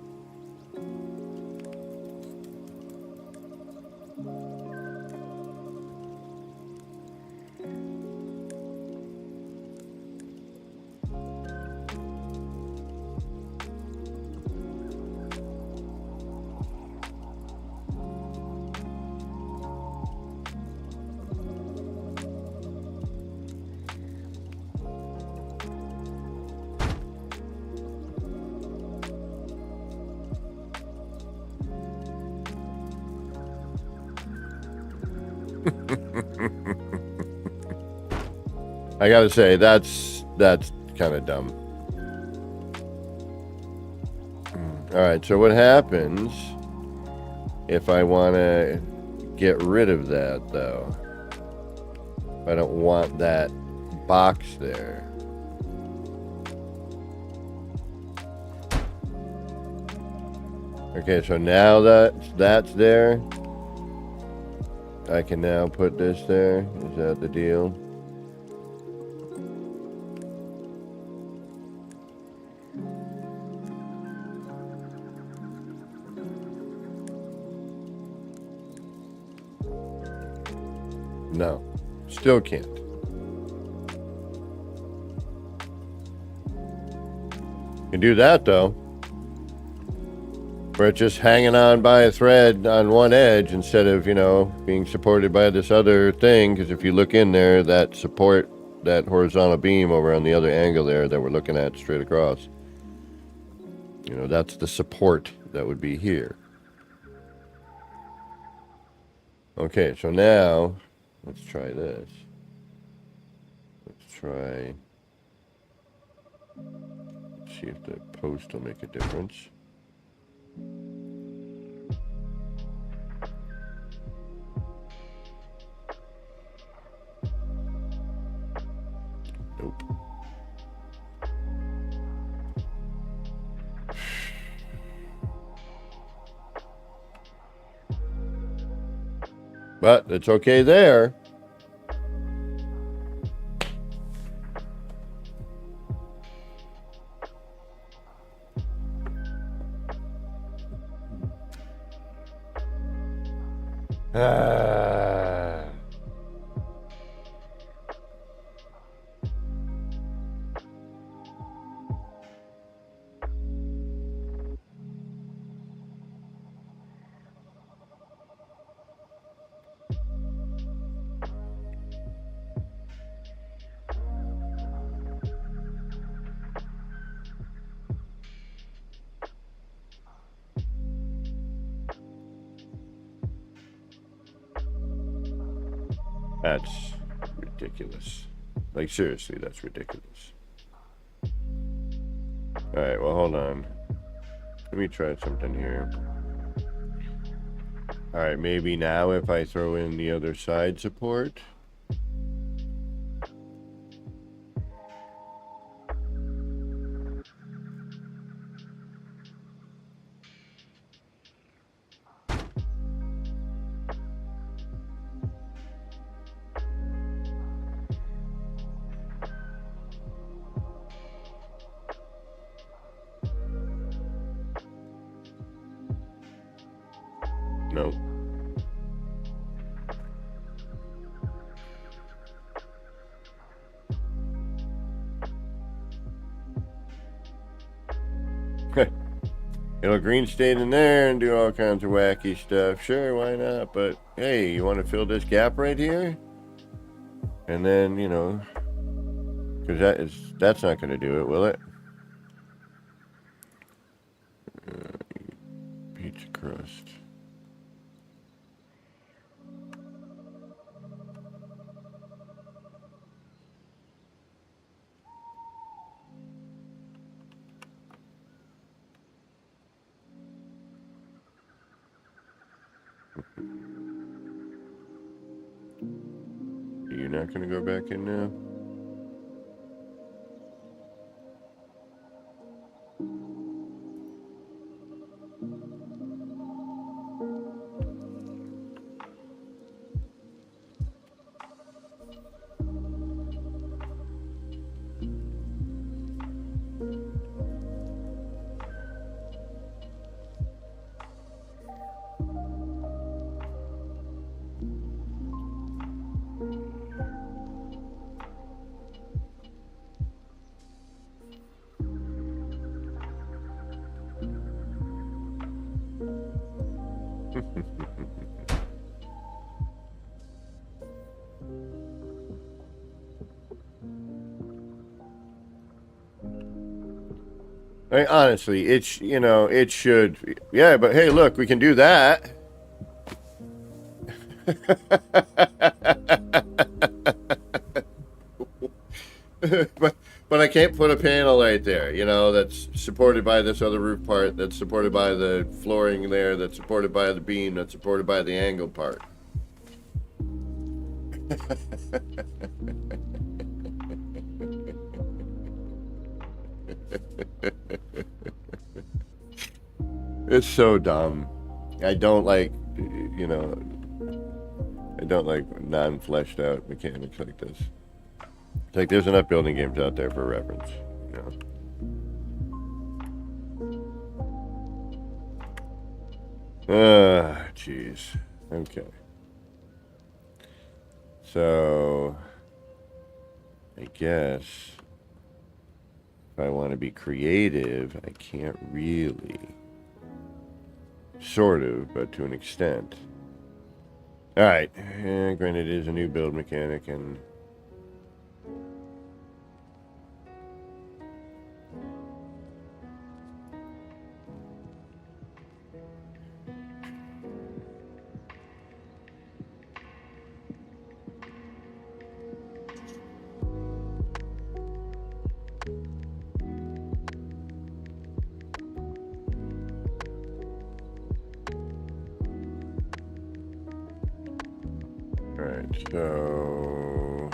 I gotta say, that's kind of dumb. All right, so what happens if I want to get rid of that, though? I don't want that box there. Okay, so now that's there, I can now put this there. Is that the deal? No, still can't. Can do that though. Where it's just hanging on by a thread on one edge instead of, you know, being supported by this other thing. Because if you look in there, that support, that horizontal beam over on the other angle there that we're looking at straight across, You know, that's the support that would be here. Okay, so now let's try this. Let's see if the post will make a difference. Nope. But it's okay there. That's ridiculous. Like, seriously, that's ridiculous. Alright, well, hold on. Let me try something here. Alright, maybe now if I throw in the other side support. No. You know, green stayed in there and do all kinds of wacky stuff. Sure, why not? But hey, you want to fill this gap right here? And then, you know, because that's not going to do it, will it? Pizza crust. You're not going to go back in now? I mean, honestly, it's, you know, it should. Yeah, but hey, look, we can do that. but I can't put a panel right there, you know, that's supported by this other roof part, that's supported by the flooring there, that's supported by the beam, that's supported by the angle part. It's so dumb. I don't like, you know, I don't like non-fleshed out mechanics like this. It's like there's enough building games out there for reference, you know. Jeez. Okay. So, I guess if I want to be creative, I can't really. Sort of, but to an extent. Alright. Granted, it is a new build mechanic, and Alright, so...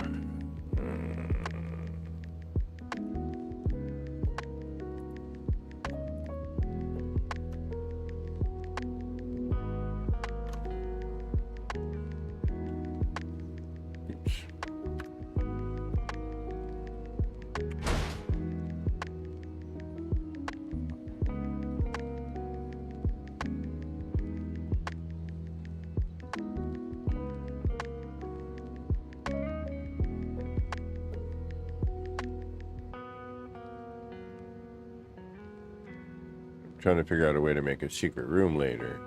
Trying to figure out a way to make a secret room later.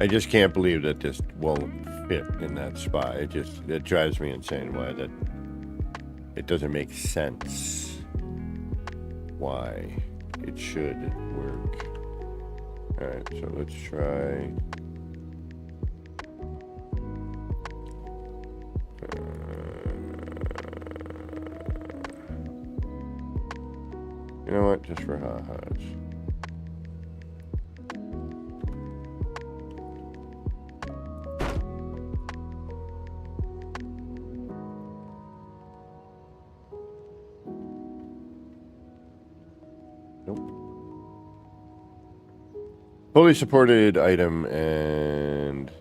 I just can't believe that this won't fit in that spot. It drives me insane why that it doesn't make sense why it should work. Alright, so let's try. You know what? Just for ha-has. Fully supported item, and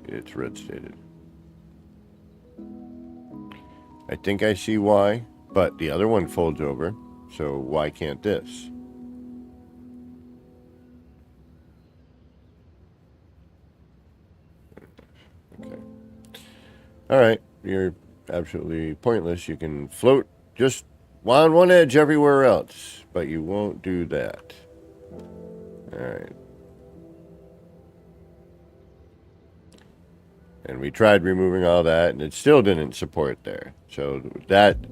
it's red stated. I think I see why, but the other one folds over, so why can't this? Okay. Alright, you're absolutely pointless. You can float just on one edge everywhere else, but you won't do that. Alright. And we tried removing all that, and it still didn't support there. So that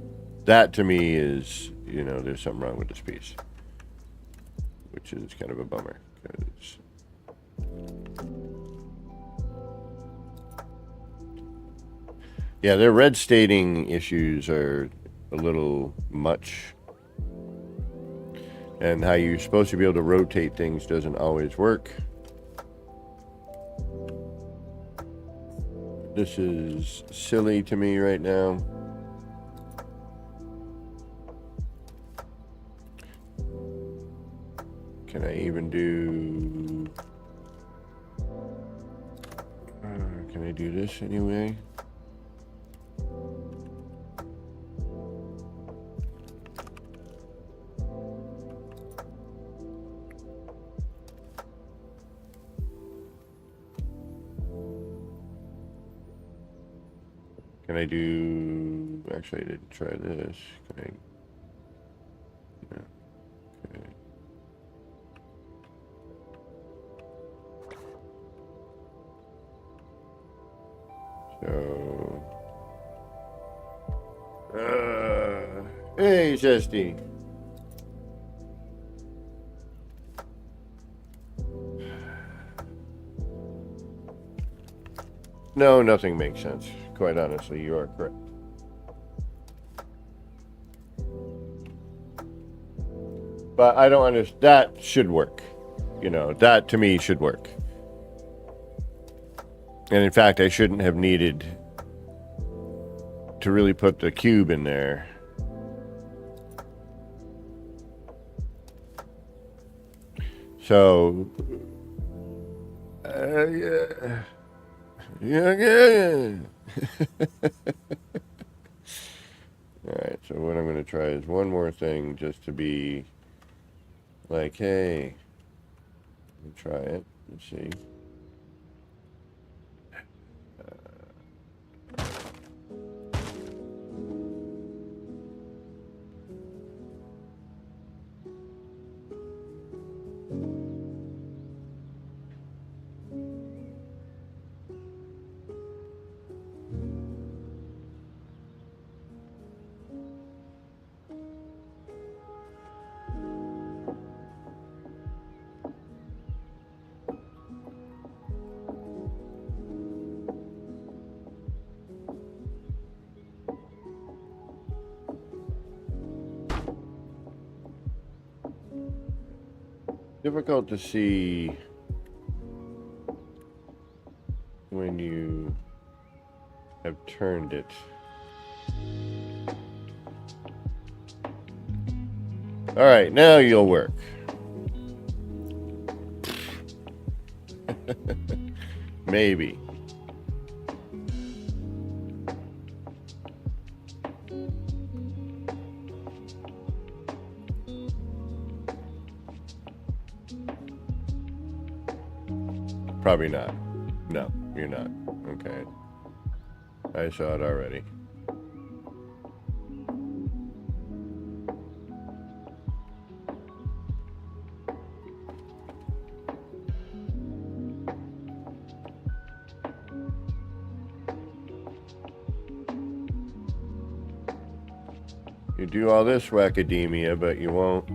to me is, you know, there's something wrong with this piece. Which is kind of a bummer. 'Cause yeah, their red stating issues are a little much. And how you're supposed to be able to rotate things doesn't always work. This is silly to me right now. Can I even do... can I do this anyway? Can I do... Actually, I didn't try this. Can I... No. Okay. So... hey, Zesty. No, nothing makes sense. Quite honestly, you are correct. But I don't understand. That should work. You know, that to me should work. And in fact, I shouldn't have needed to really put the cube in there. So, yeah. Yeah. Alright, so what I'm going to try is one more thing just to be like, hey, let me try it. Let's see. difficult to see when you have turned it. All right, now you'll work. Maybe. Probably not. No, you're not. Okay. I saw it already. You do all this wackademia, but you won't.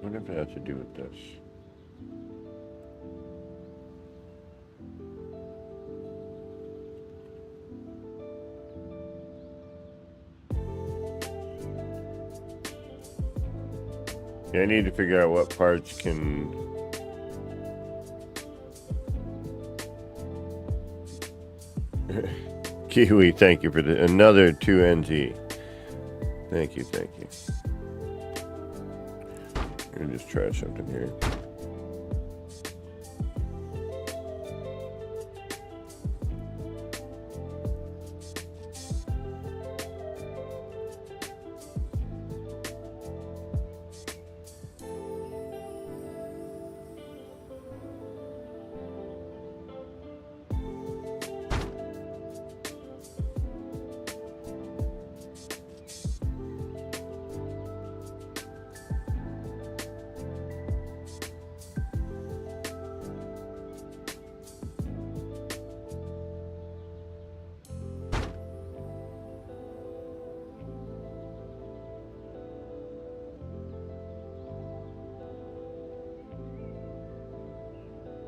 What if it has to do with this? Yeah, I need to figure out what parts can... Kiwi, thank you for another 2NZ. Thank you, thank you. I'm gonna just try something here.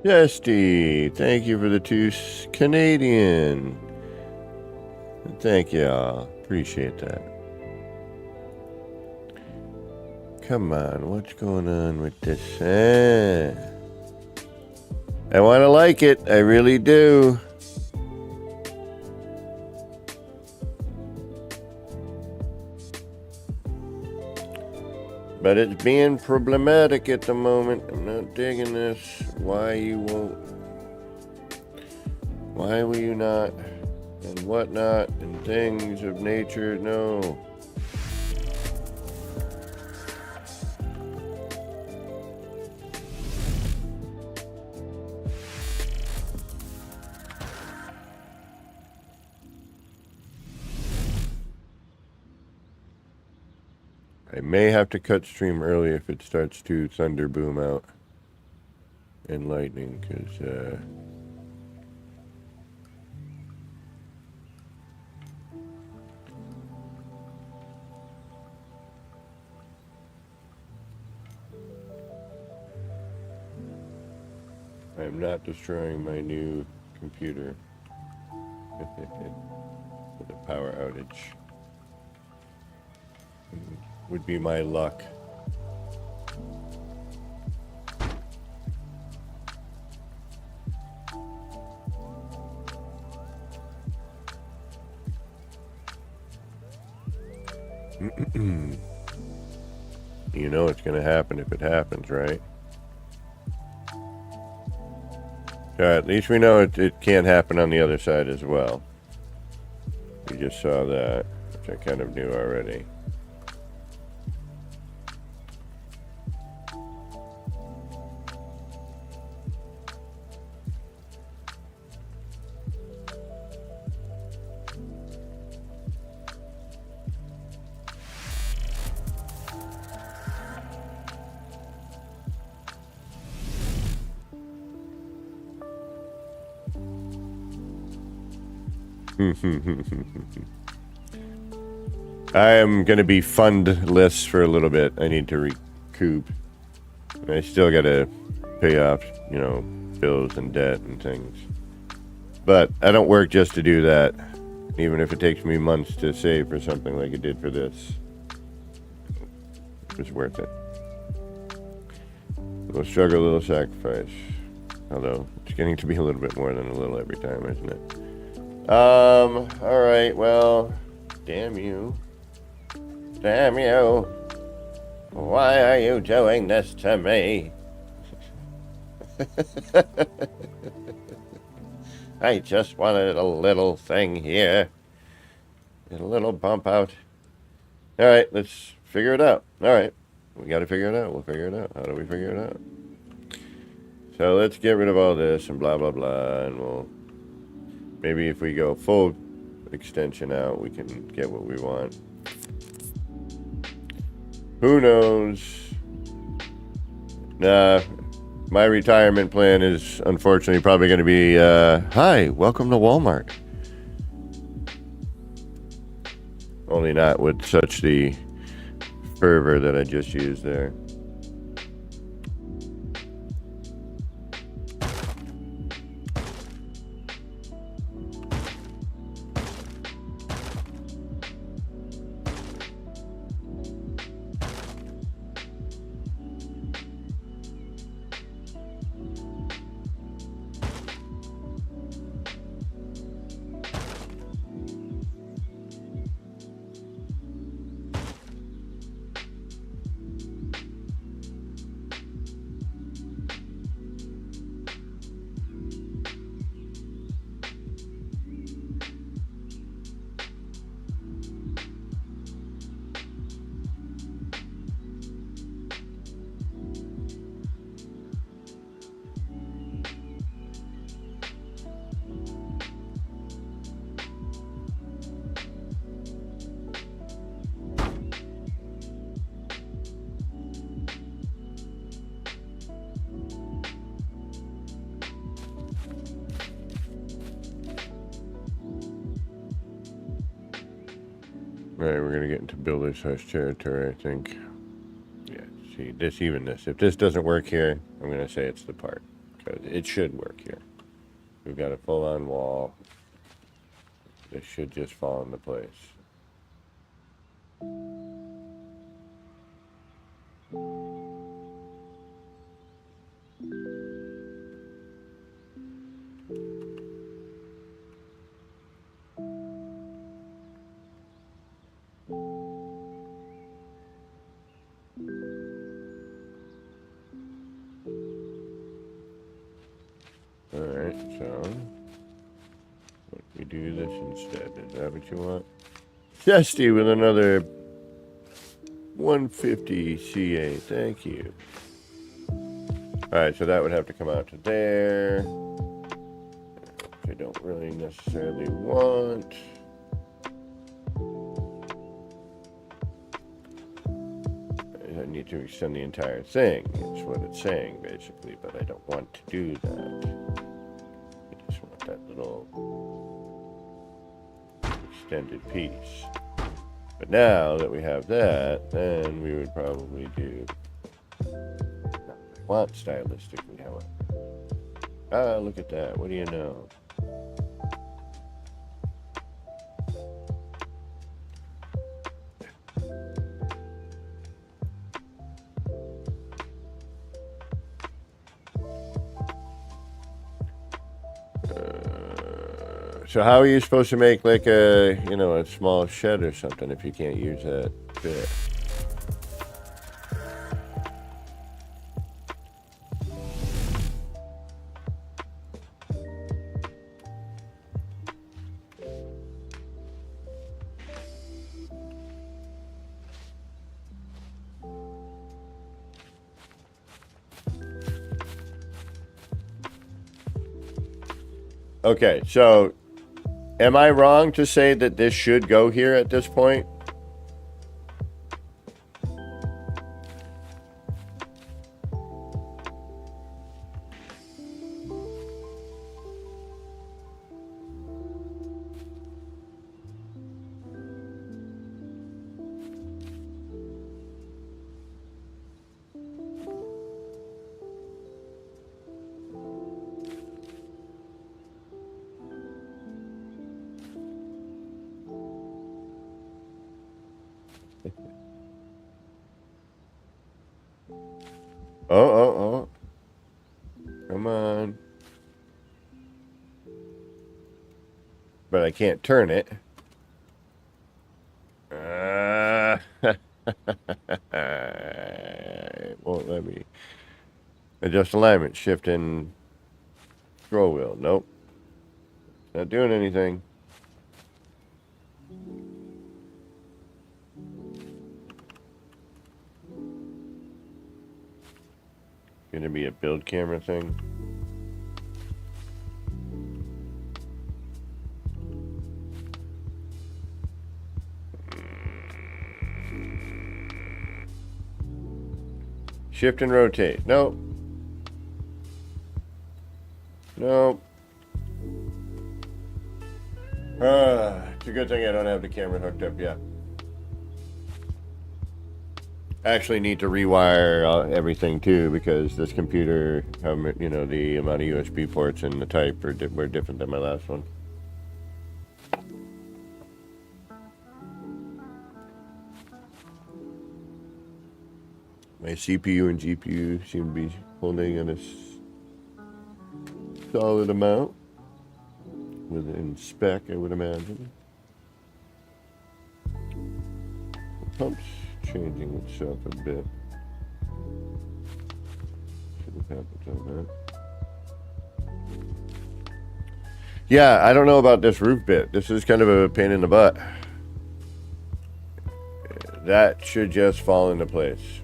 Jesty, thank you for the 2 Canadian. Thank you all. Appreciate that. Come on, what's going on with this? I want to like it. I really do. But it's being problematic at the moment. I'm not digging this. Why you won't? Why will you not? And whatnot, and things of nature, no. I may have to cut stream early if it starts to thunder boom out and lightning, because I am not destroying my new computer with a power outage. Would be my luck. You know it's going to happen if it happens, right? At least we know it can't happen on the other side as well. We just saw that, which I kind of knew already. I am going to be fundless for a little bit. I need to recoup. I still got to pay off, bills and debt and things. But I don't work just to do that. Even if it takes me months to save for something like it did for this. It was worth it. A little struggle, a little sacrifice. Although, it's getting to be a little bit more than a little every time, isn't it? Alright, well, damn you. Damn you. Why are you doing this to me? I just wanted a little thing here. Get a little bump out. Alright, let's figure it out. Alright, we gotta figure it out. We'll figure it out. How do we figure it out? So let's get rid of all this and blah, blah, blah, and we'll... Maybe if we go full extension out, we can get what we want. Who knows? Nah, my retirement plan is unfortunately probably going to be, hi, welcome to Walmart. Only not with such the fervor that I just used there. Alright, we're gonna get into builder's hush territory, I think. Yeah, see, this. If this doesn't work here, I'm gonna say it's the part. Because it should work here. We've got a full-on wall. This should just fall into place. Alright, so we do this instead. Is that what you want? Chesty with another 150 CA. Thank you. Alright, so that would have to come out to there. Which I don't really necessarily want. I need to extend the entire thing, is what it's saying, basically, but I don't want to do that. I just want that little extended piece. But now that we have that, then we would probably do not what I want stylistically, however. Ah, look at that. What do you know? So how are you supposed to make like a, a small shed or something if you can't use that bit? Okay, so am I wrong to say that this should go here at this point? Oh. Come on. But I can't turn it. It won't let me. Adjust alignment, shift and scroll wheel. Nope. Not doing anything. Gonna be a build camera thing. Shift and rotate. Nope. Nope. It's a good thing I don't have the camera hooked up yet. I actually need to rewire everything too, because this computer, you know, the amount of USB ports and the type were different than my last one. My CPU and GPU seem to be holding in a solid amount within spec, I would imagine. The pump's changing itself a bit. Should have happened on that. Yeah, I don't know about this roof bit. This is kind of a pain in the butt. That should just fall into place.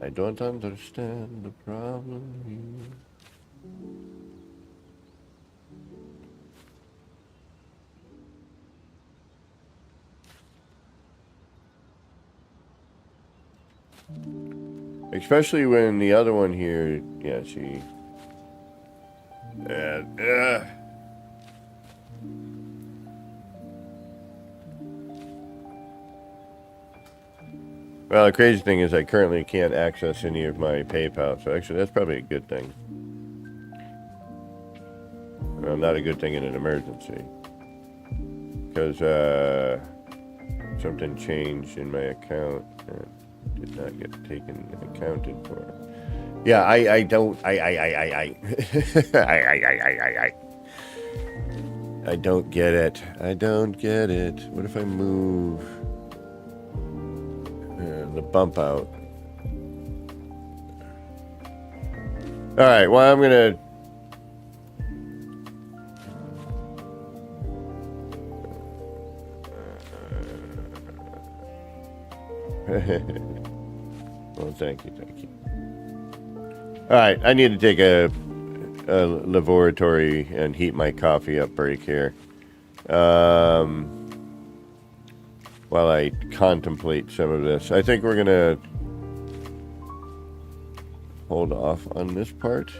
I don't understand the problem here. Especially when the other one here, yeah, see. Well, the crazy thing is I currently can't access any of my PayPal, so actually that's probably a good thing. Well, not a good thing in an emergency. Because something changed in my account and did not get accounted for. Yeah, I don't I don't get it. I don't get it. What if I move the bump out? All right, well, I'm gonna well, thank you. All right, I need to take a laboratory and heat my coffee up break here. While I contemplate some of this, I think we're gonna hold off on this part.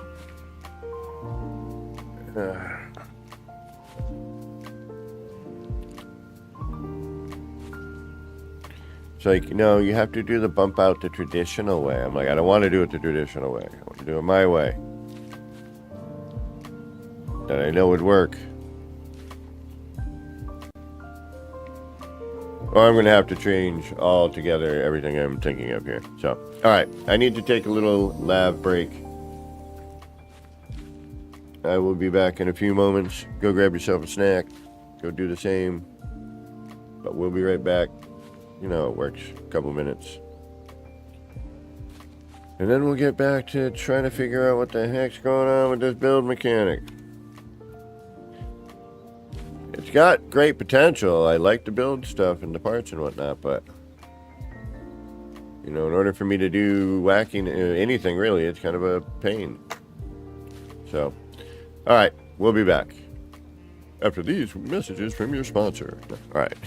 It's like, no, you have to do the bump out the traditional way. I'm like, I don't want to do it the traditional way. I want to do it my way. That I know would work. Or I'm going to have to change altogether everything I'm thinking of here. So, all right, I need to take a little lab break. I will be back in a few moments. Go grab yourself a snack. Go do the same. But we'll be right back. You know, it works. A couple minutes. And then we'll get back to trying to figure out what the heck's going on with this build mechanic. It's got great potential. I like to build stuff and the parts and whatnot, but you know, in order for me to do whacking anything really, it's kind of a pain. So, all right, we'll be back after these messages from your sponsor. All right.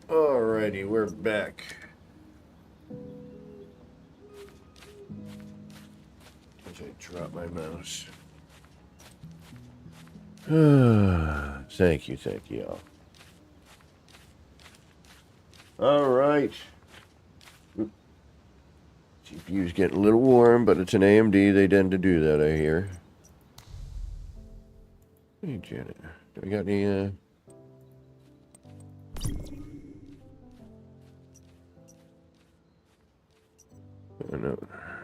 Alrighty, we're back. As I drop my mouse. Thank you all. Alright. GPU's getting a little warm, but it's an AMD. They tend to do that, I hear. Hey, Janet. Do we got any, oh, no,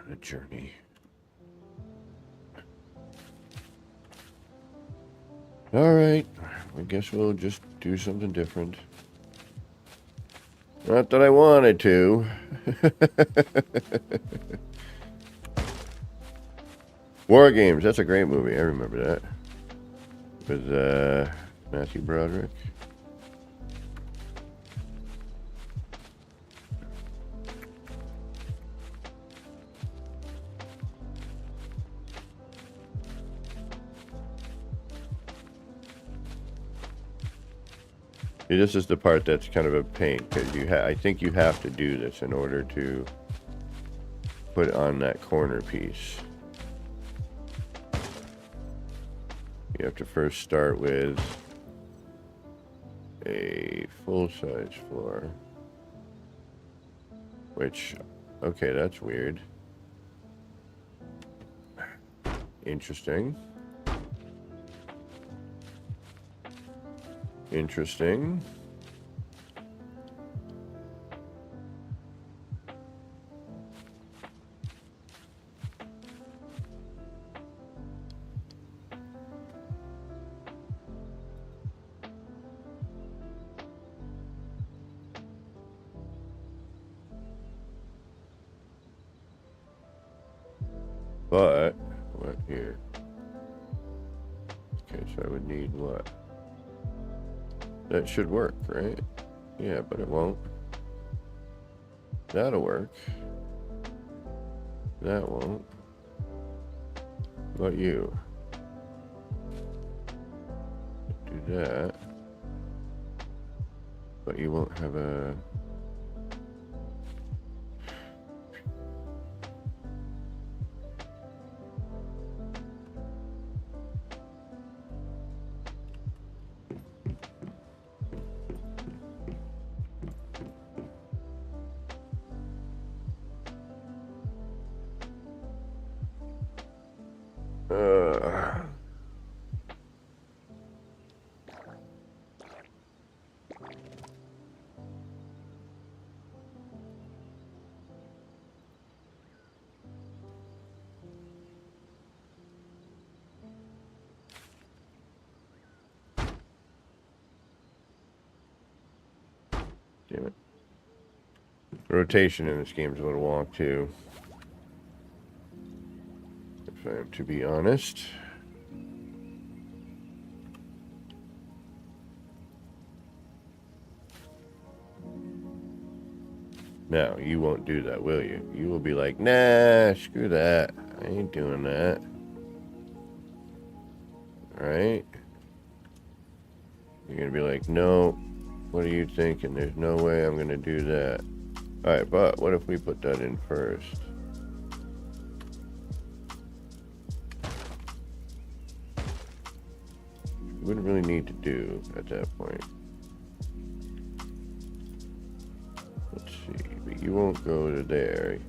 the journey. Alright. I guess we'll just do something different. Not that I wanted to. War Games. That's a great movie. I remember that. With Matthew Broderick. See, this is the part that's kind of a pain, because I think you have to do this in order to put on that corner piece. You have to first start with a full-size floor, which, okay, that's weird. Interesting. Interesting. But what here? Okay, so I would need what? That should work, right? Yeah, but it won't. That'll work. That won't. What about you? Do that. But you won't have a... Damn it. Rotation in this game is a little wonk too, if I am to be honest. Now, you won't do that, will you? You will be like, nah, screw that. I ain't doing that. Alright? You're gonna be like, no, what are you thinking? There's no way I'm gonna do that. Alright, but what if we put that in first? You wouldn't really need to do at that point. Let's see, but you won't go to there.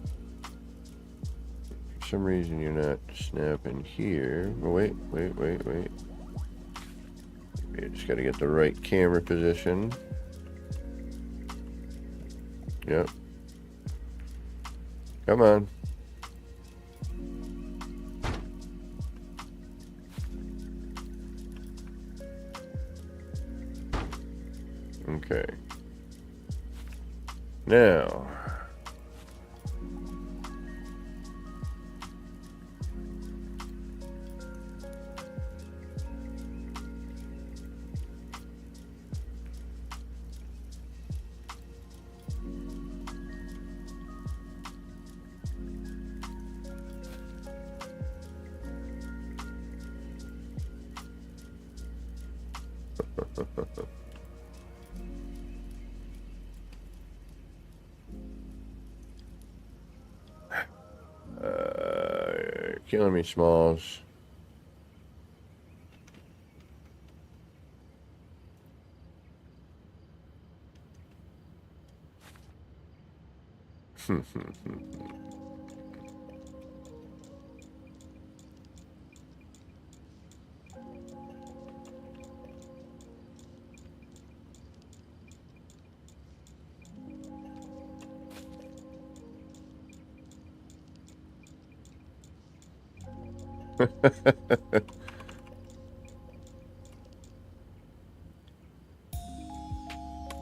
For some reason you're not snapping here. Oh, wait. You just gotta get the right camera position. Yep. Come on. Okay. Now. Killing me, Smalls.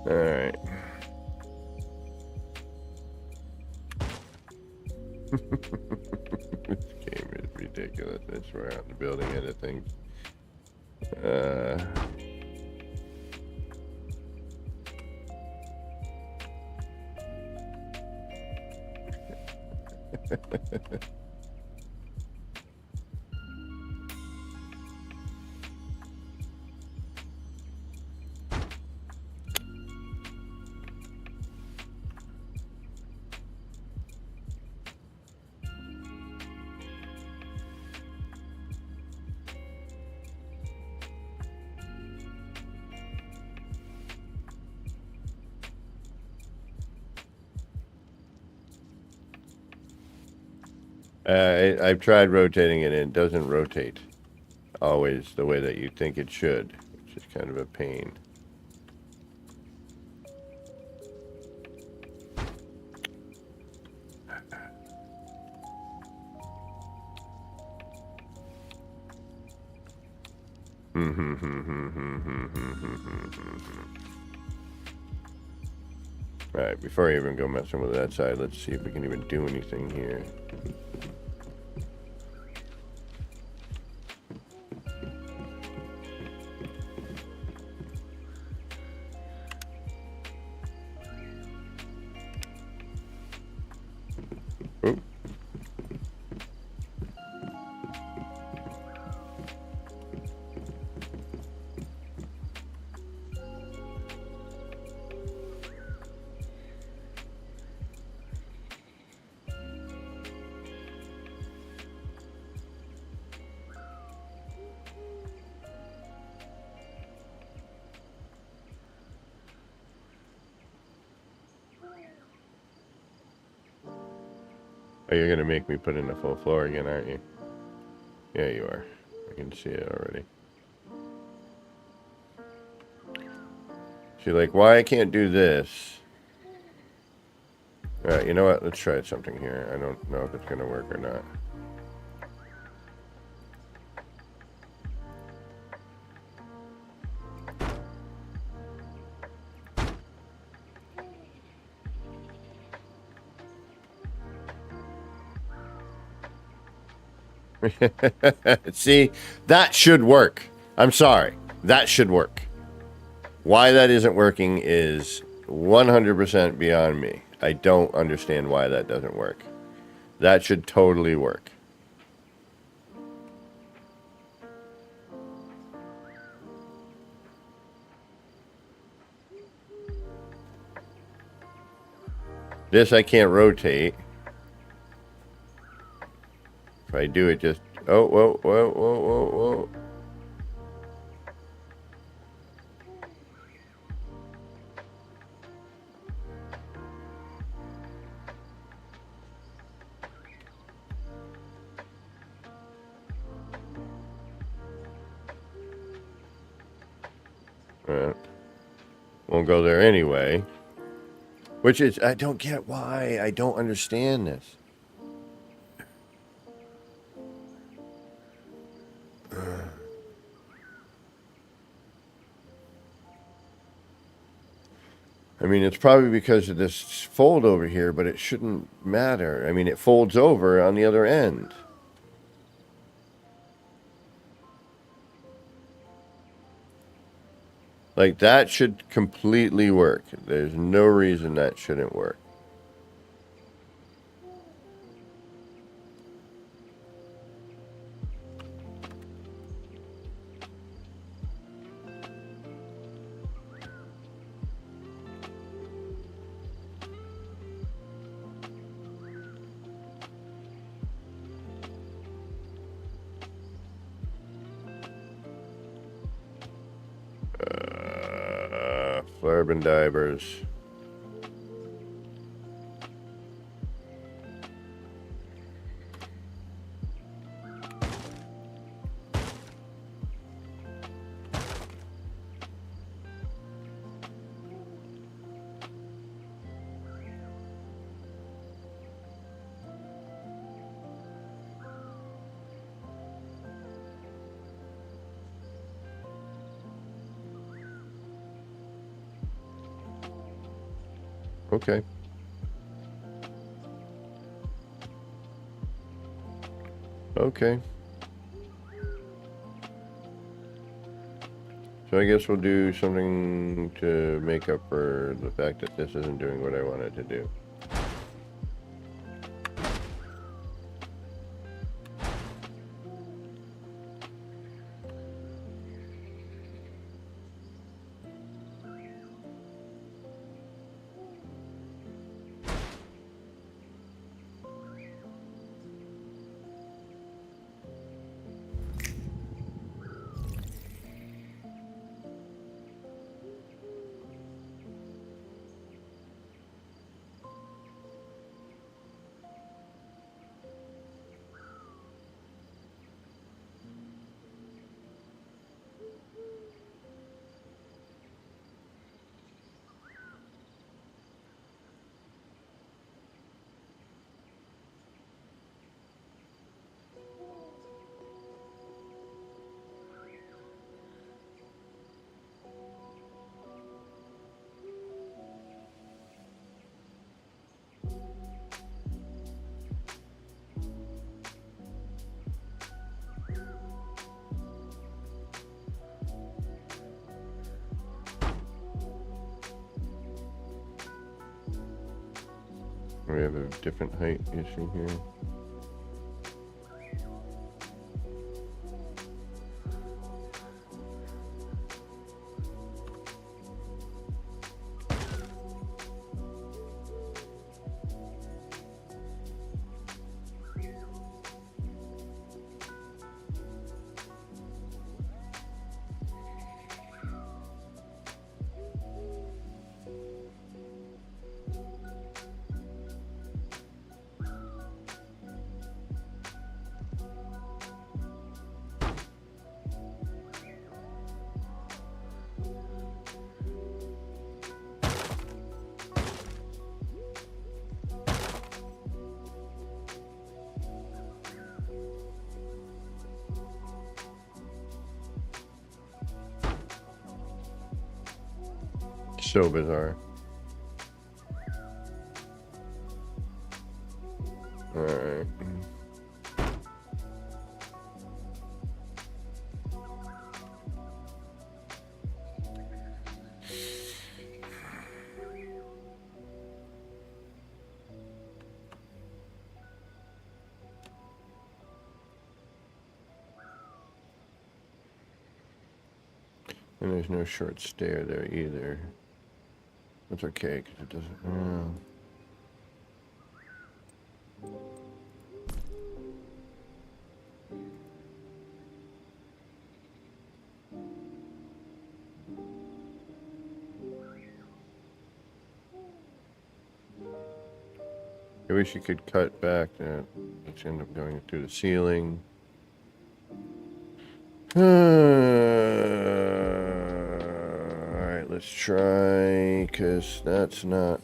All right. This game is ridiculous. I swear, out in the building end of things. I've tried rotating it, and it doesn't rotate always the way that you think it should, which is kind of a pain. Alright, before I even go messing with that side, let's see if we can even do anything here. Oop. Oh, you're gonna make me put in a full floor again, aren't you? Yeah, you are. I can see it already. She's like, why I can't do this? Alright, you know what? Let's try something here. I don't know if it's gonna work or not. See, that should work. I'm sorry. That should work. Why that isn't working is 100% beyond me. I don't understand why that doesn't work. That should totally work. This I can't rotate. If I do it just... Oh, whoa, whoa, whoa, whoa, whoa. Won't go there anyway. Which is... I don't get why. I don't understand this. I mean, it's probably because of this fold over here, but it shouldn't matter. I mean, it folds over on the other end. Like, that should completely work. There's no reason that shouldn't work. Carbon divers. Okay. Okay. So I guess we'll do something to make up for the fact that this isn't doing what I wanted to do. We have a different height issue here. So bizarre. Alright. And there's no short stair there either. That's okay, because it doesn't... I wish you could cut back that. Let's end up going through the ceiling. Alright, let's try, because that's not...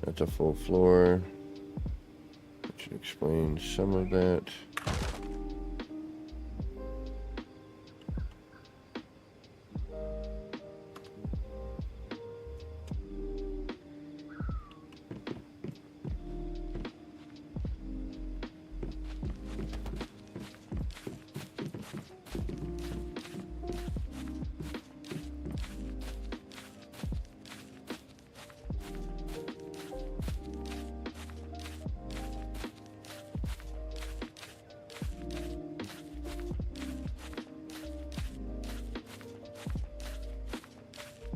That's a full floor. That should explain some of that.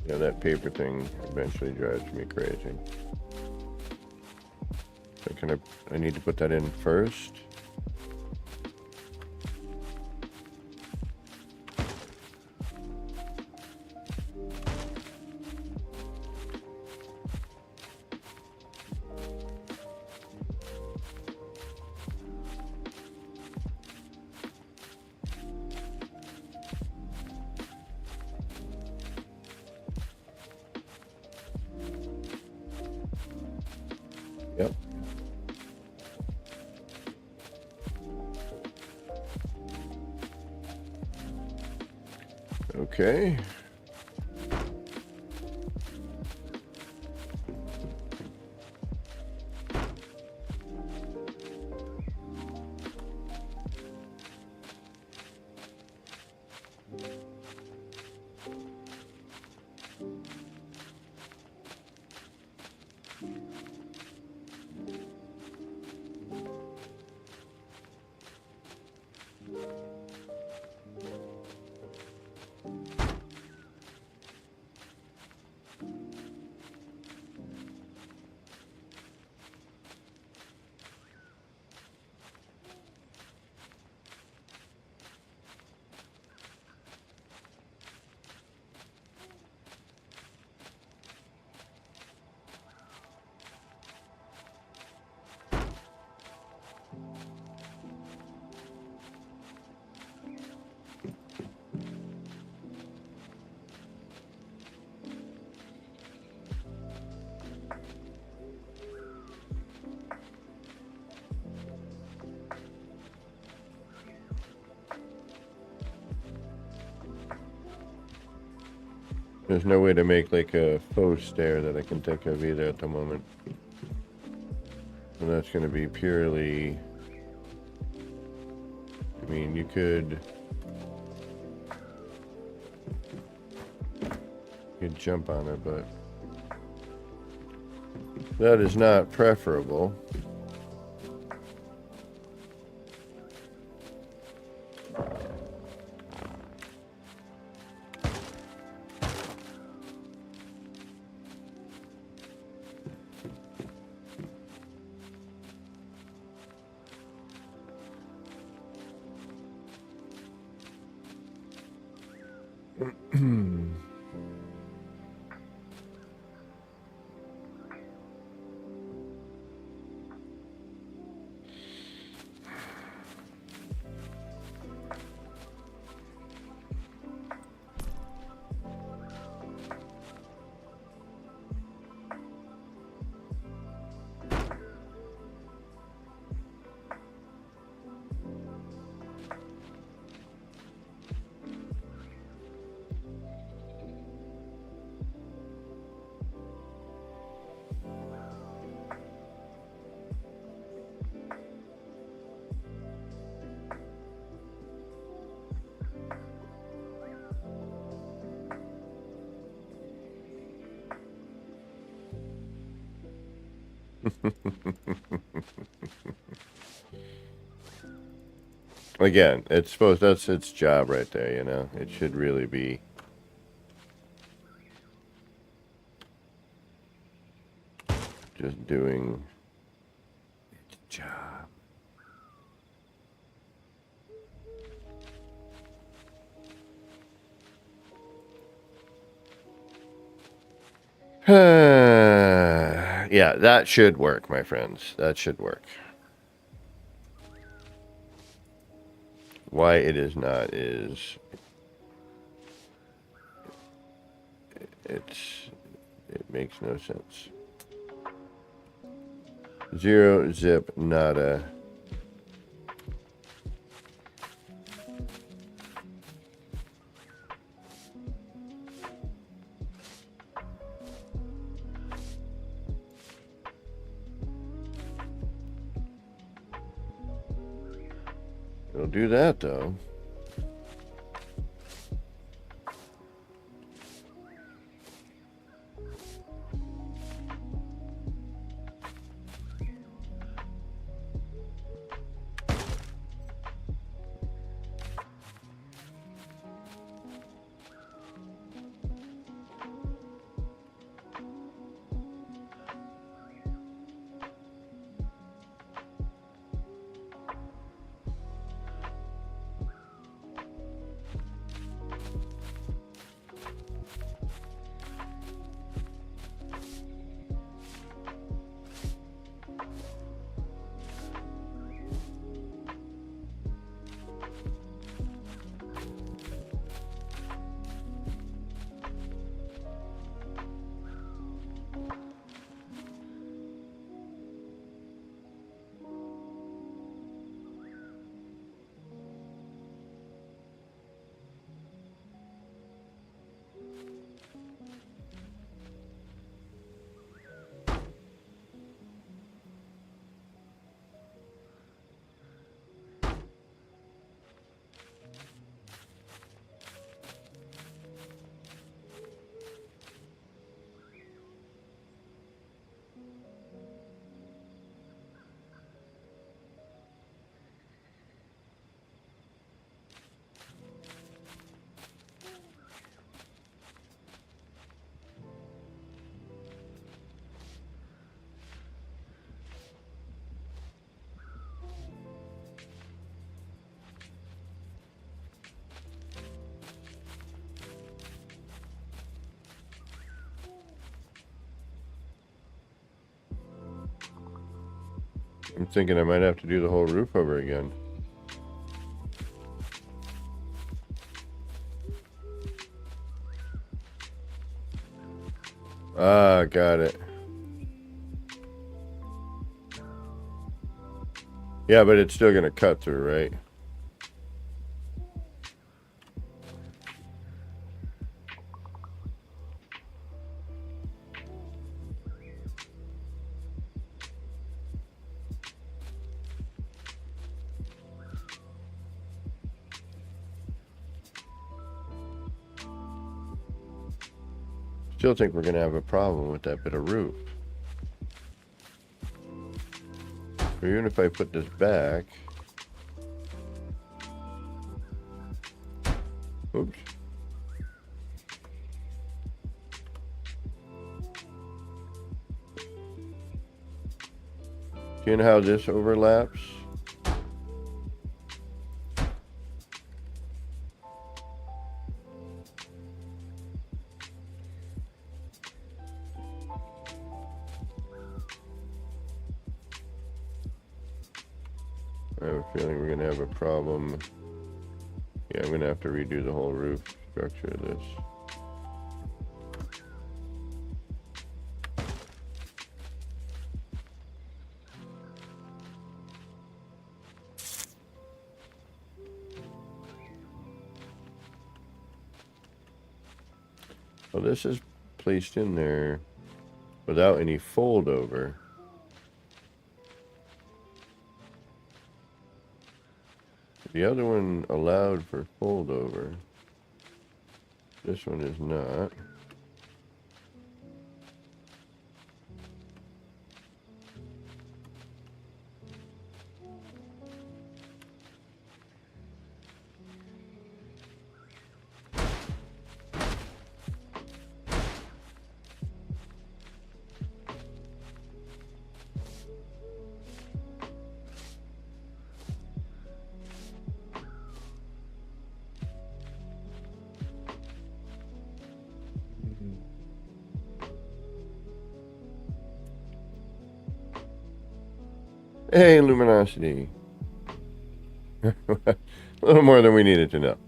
Yeah, that paper thing eventually drives me crazy. So I need to put that in first. Okay. There's no way to make like a faux stair that I can think of either at the moment. So that's going to be purely... I mean, you could jump on it, but that is not preferable. Again, that's its job right there, you know? It should really be just doing its job. Yeah, that should work, my friends. That should work. Why it is not is it makes no sense. Zero, zip, nada. It'll do that though. I'm thinking I might have to do the whole roof over again. Ah, got it. Yeah, but it's still gonna cut through, right? Still think we're gonna have a problem with that bit of roof. Or even if I put this back. Oops. Do you know how this overlaps? I have a feeling we're gonna have a problem. Yeah, I'm gonna have to redo the whole roof structure of this. Well, this is placed in there without any fold over. The other one allowed for fold over. This one is not. Hey, luminosity. A little more than we needed to know.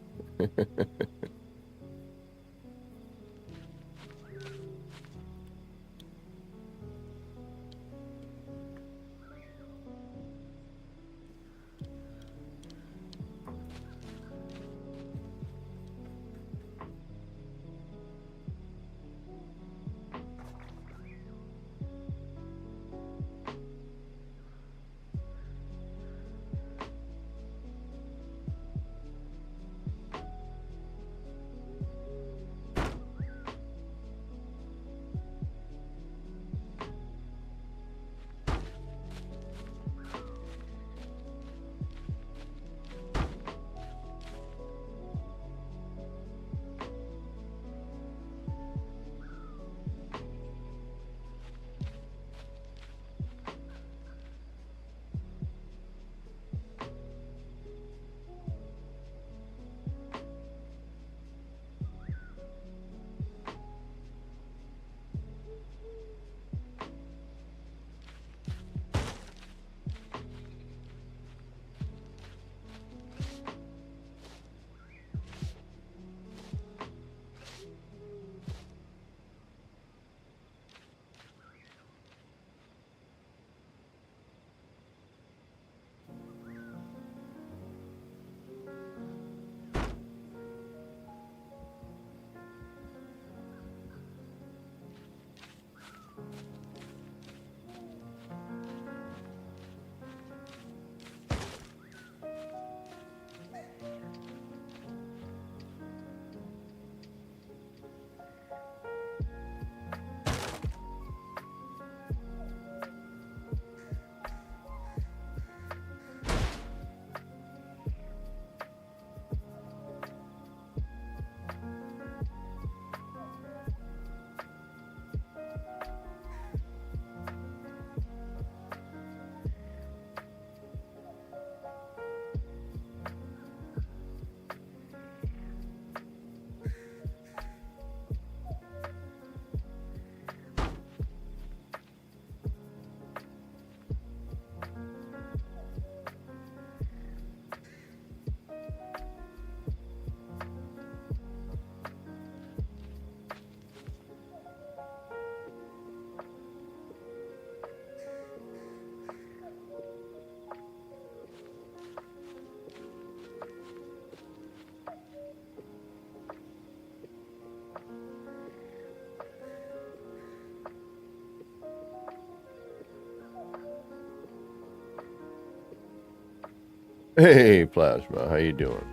Hey, Plasma, how you doing?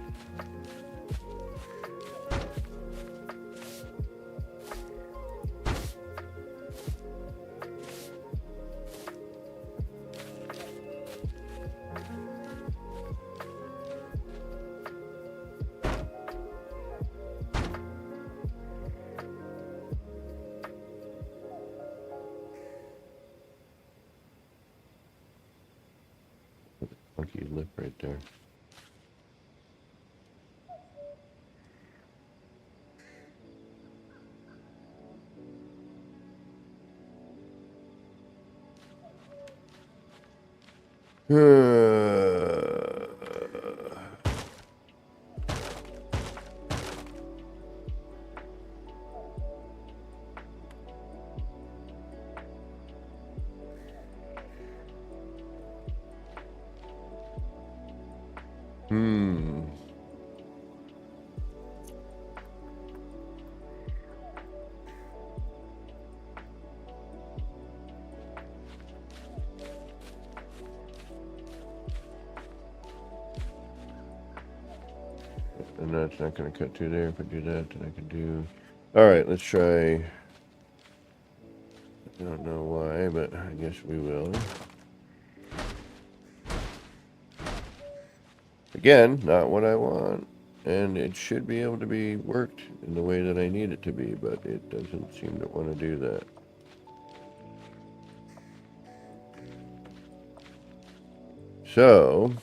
Funky lip right there. Hmm. And that's not going to cut through there. If I do that, then I can do... All right, let's try... I don't know why, but I guess we will. Again, not what I want. And it should be able to be worked in the way that I need it to be, but it doesn't seem to want to do that. So...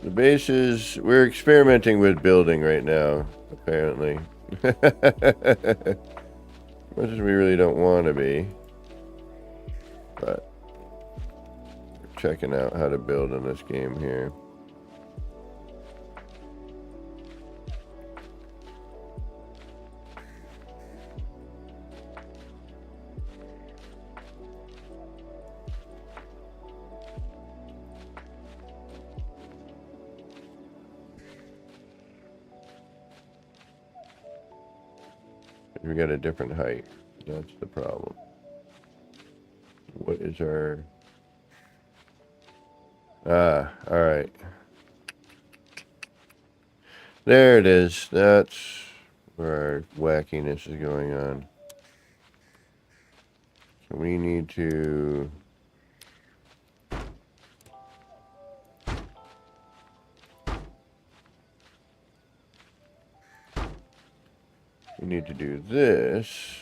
the base is... we're experimenting with building right now, apparently. Much as we really don't want to be. But we're checking out how to build in this game here. We got a different height. That's the problem. What is our... ah, alright. There it is. That's where our wackiness is going on. So we need to... we need to do this.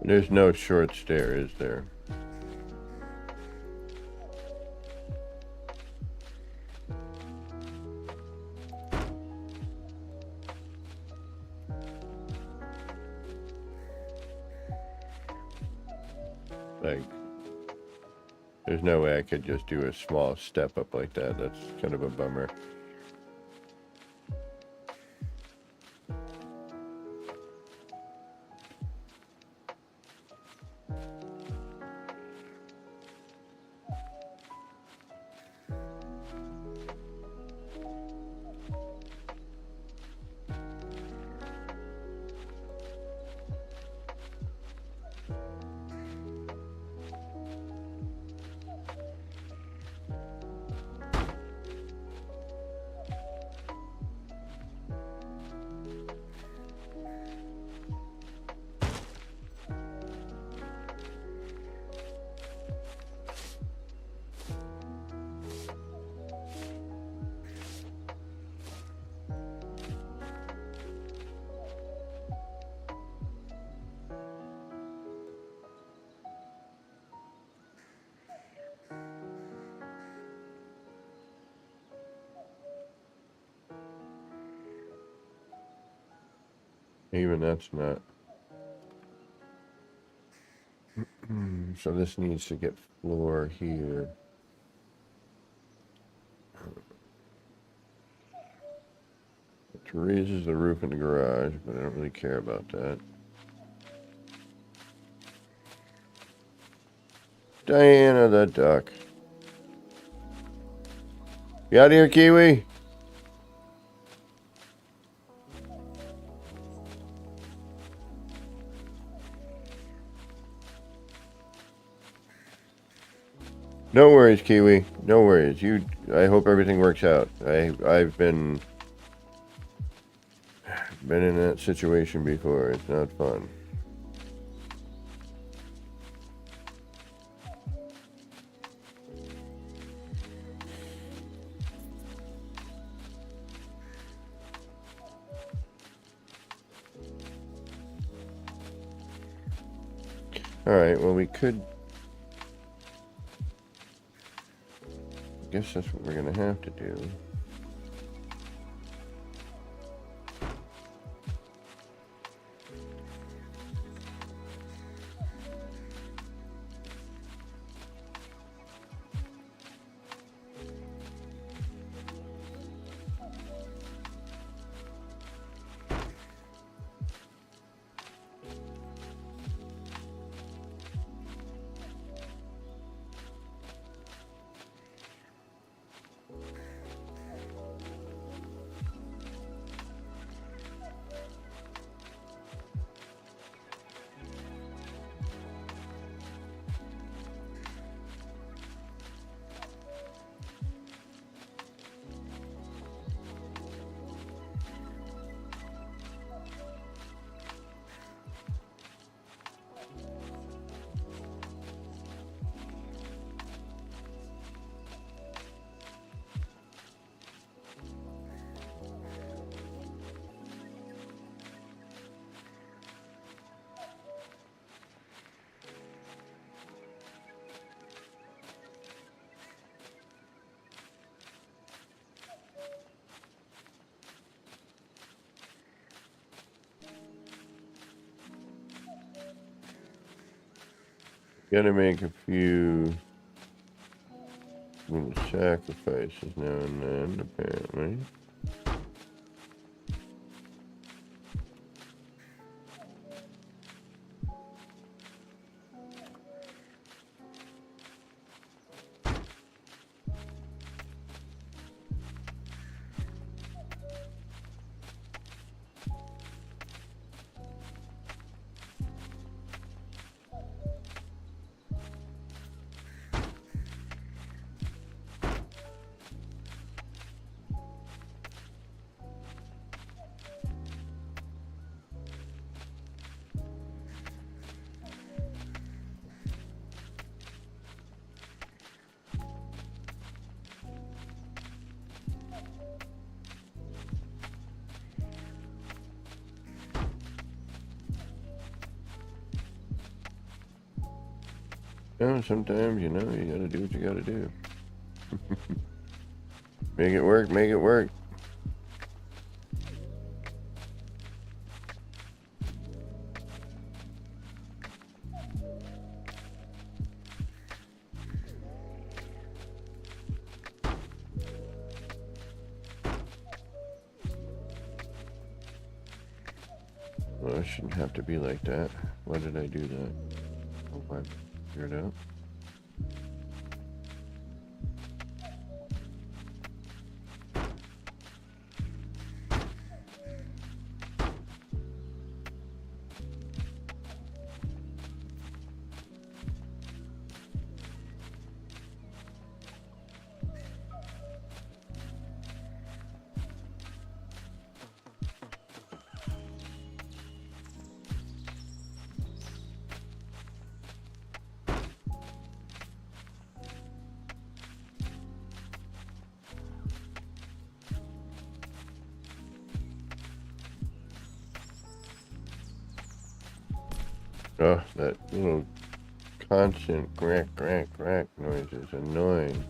There's no short stair, is there? Like, there's no way I could just do a small step up like that. That's kind of a bummer. Even that's not. So this needs to get floor here. It raises the roof in the garage, but I don't really care about that. Diana the duck. You out here, Kiwi? No worries, Kiwi. No worries. I hope everything works out. I've been in that situation before. It's not fun. All right. Well, we could. I guess that's what we're gonna have to do. Gotta make a few little sacrifices now and then, apparently. Sometimes, you gotta do what you gotta do. Make it work, make it work. Well, it shouldn't have to be like that. Why did I do that? Hope I figured it out. Oh, that little constant crack, crack, crack noise is annoying.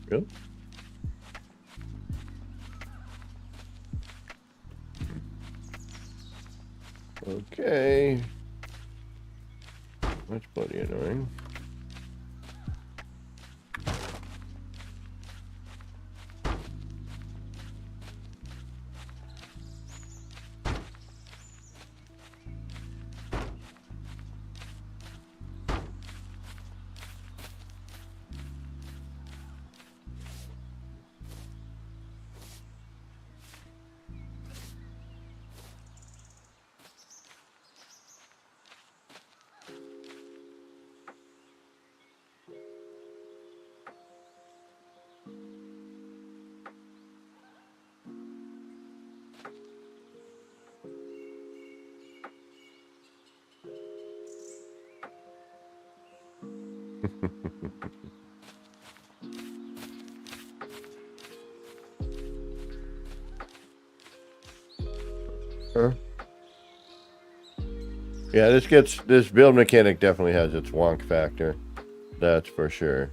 Really? Okay. That's bloody annoying. Huh? Yeah, this build mechanic definitely has its wonk factor. That's for sure.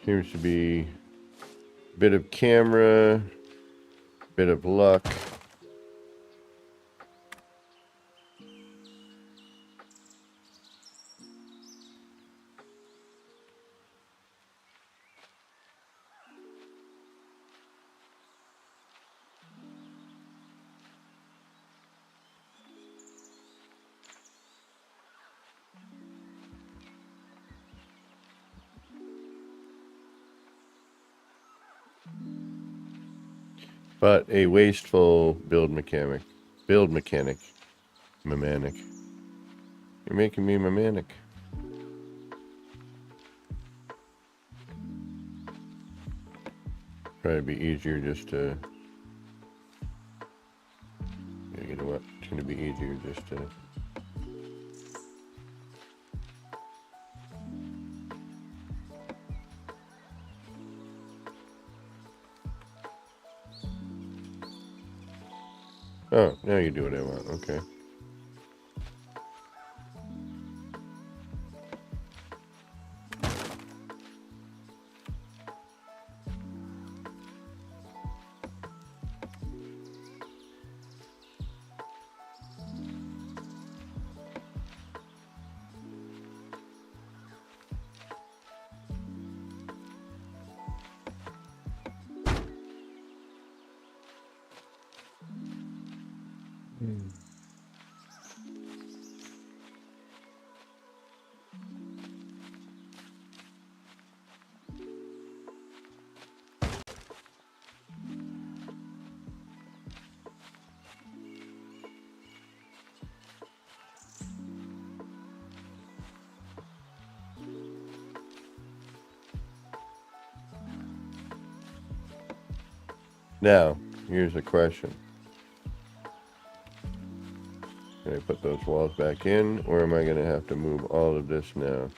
Seems to be a bit of camera, bit of luck. But a wasteful build mechanic. Mamanic. You're making me mamanic. Probably be easier just to... You know what? It's going to here just to... Oh, now you do what I want. Okay. Now, here's a question. Can I put those walls back in, or am I going to have to move all of this now?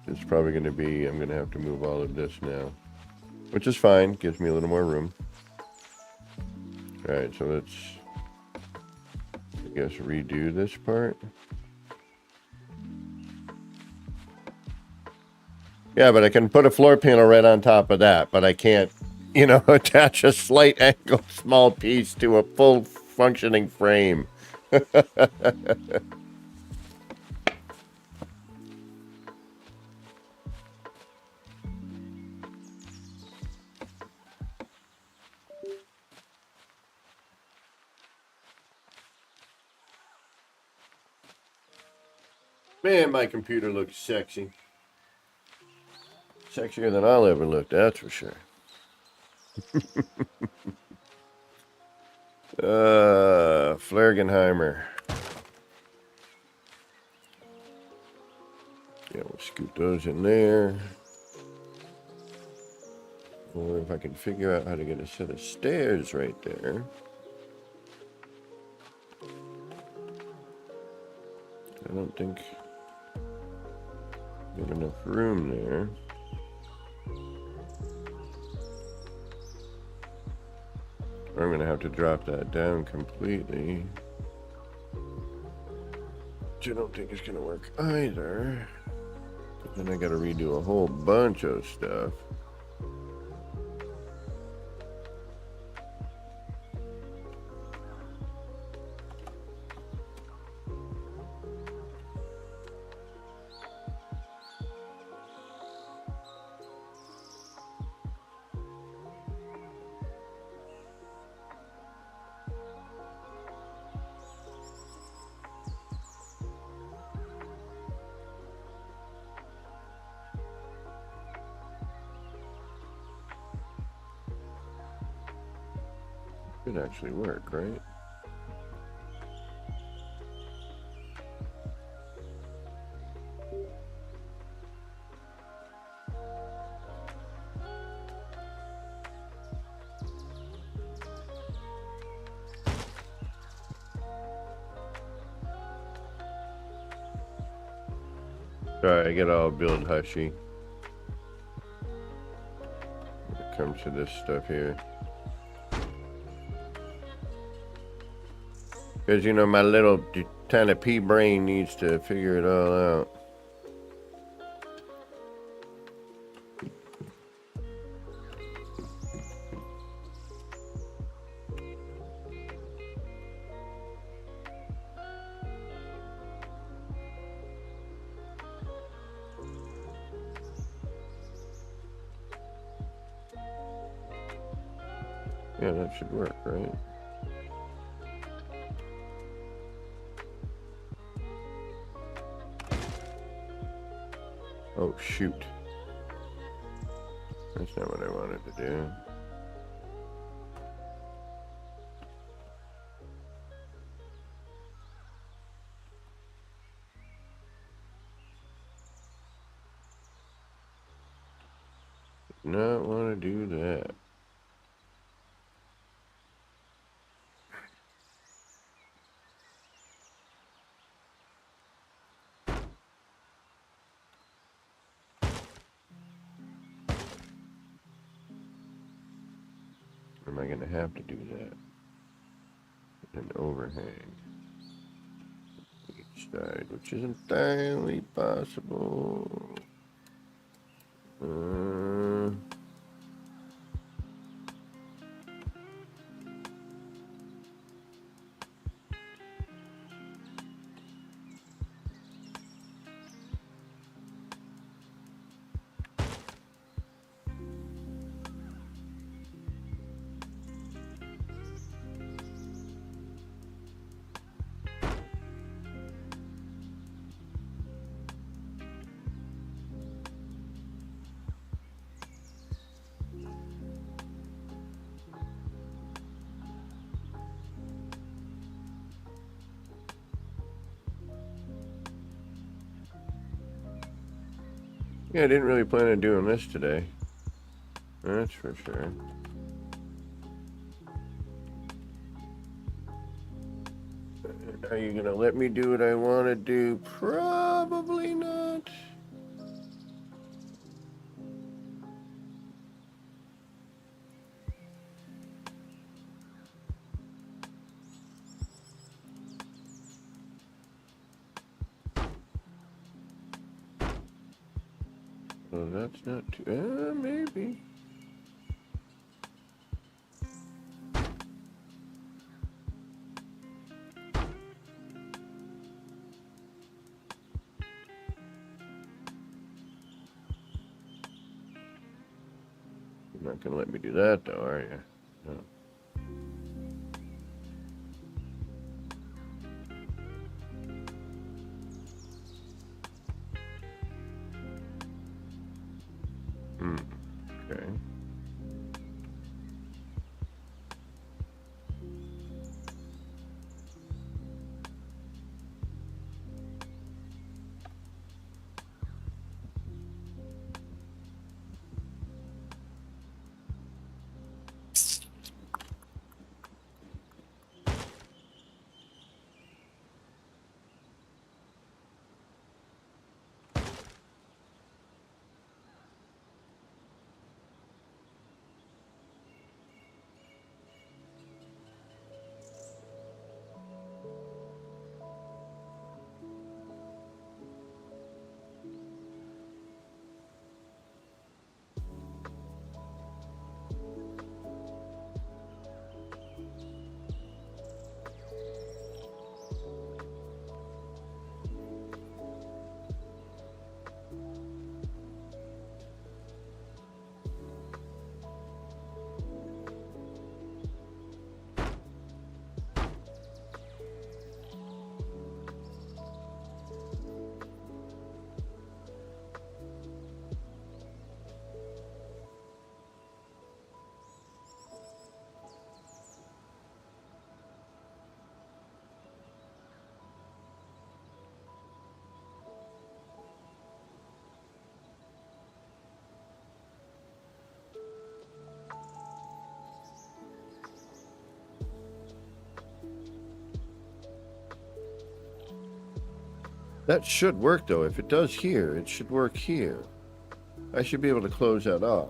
It's probably going to be, I'm going to have to move all of this now. Which is fine, gives me a little more room. Alright, so let's, I guess, redo this part. Yeah, but I can put a floor panel right on top of that, but I can't, you know, attach a slight angle small piece to a full functioning frame. Man, my computer looks sexy. Sexier than I'll ever look, that's for sure. Flergenheimer. Yeah, we'll scoot those in there. Or if I can figure out how to get a set of stairs right there. I don't think we have enough room there. I'm going to have to drop that down completely. Which I don't think is going to work either. But then I got to redo a whole bunch of stuff. Could actually work, right? Sorry, I get all build hushy when it comes to this stuff here. Because, you know, my little tiny pea brain needs to figure it all out. Yeah, that should work, right? Oh, shoot. That's not what I wanted to do. Not want to do that. am I going to have to do that? An overhang each side, which is entirely possible. Yeah, I didn't really plan on doing this today. That's for sure. Are you gonna let me do what I want to do? Probably not. Well, that's not too. Maybe. You're not gonna let me do that, though, are you? No. Okay. That should work, though. If it does here, it should work here. I should be able to close that off.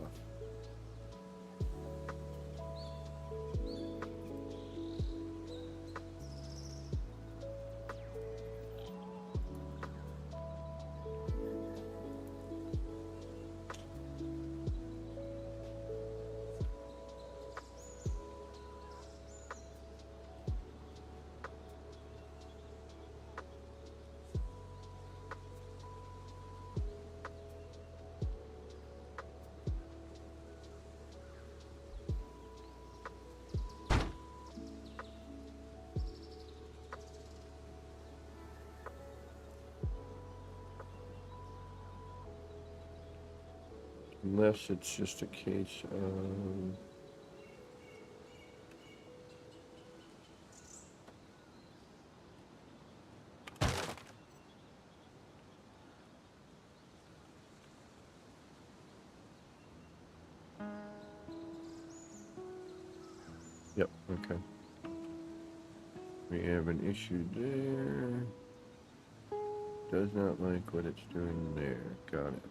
Unless it's just a case of... Yep, okay. We have an issue there. Does not like what it's doing there. Got it.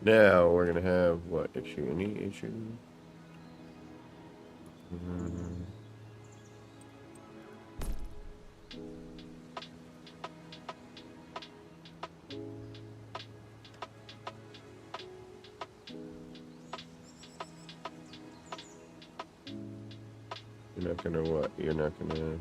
Now we're gonna have what issue? Any issue? You're not gonna what? You're not gonna.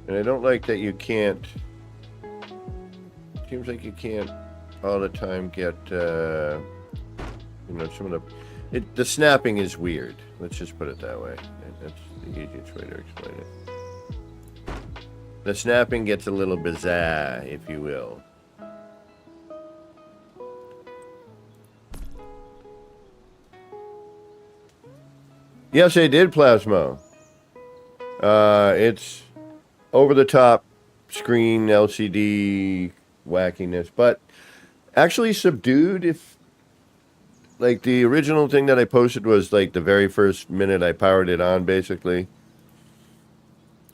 And I don't like that you can't. Seems like you can't all the time get, you know, some of the snapping is weird. Let's just put it that way. That's the easiest way to explain it. The snapping gets a little bizarre, if you will. Yes, I did, Plasmo. It's over the top screen LCD wackiness, but actually subdued. If like the original thing that I posted was like the very first minute I powered it on, basically,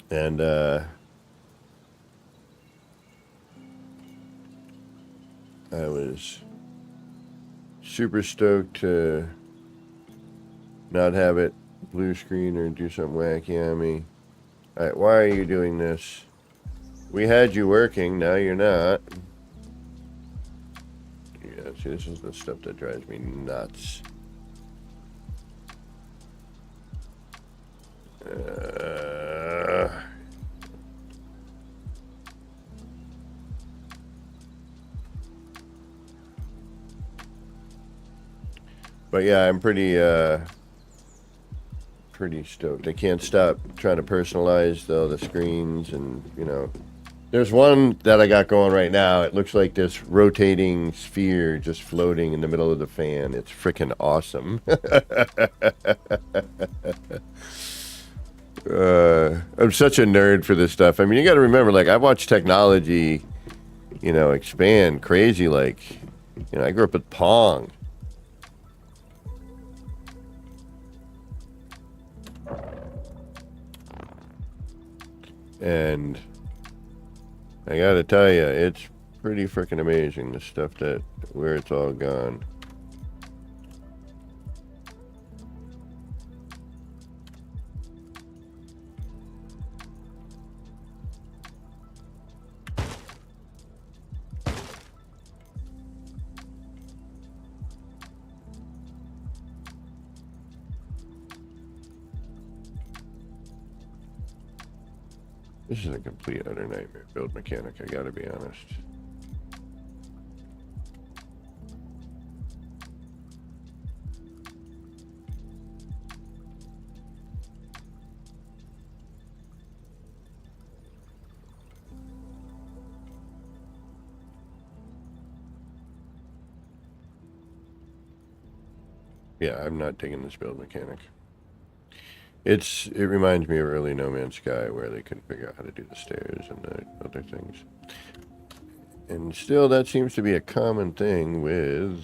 and I was super stoked to not have it blue screen or do something wacky on me. All right, why are you doing this? We had you working, now you're not. Yeah, see, this is the stuff that drives me nuts. But yeah, I'm pretty stoked. I can't stop trying to personalize the screens, and you know, there's one that I got going right now. It looks like this rotating sphere just floating in the middle of the fan. It's freaking awesome. I'm such a nerd for this stuff. I mean, you got to remember, like, I watched technology, you know, expand crazy. Like, you know, I grew up with Pong. And I gotta tell you, it's pretty freaking amazing, the stuff where it's all gone. This is a complete utter nightmare build mechanic, I gotta be honest. Yeah, I'm not digging this build mechanic. It reminds me of early No Man's Sky, where they couldn't figure out how to do the stairs and the other things. And still, that seems to be a common thing with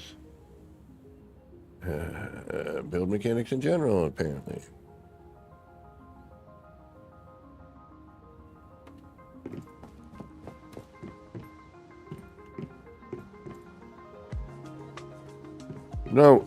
build mechanics in general, apparently. No.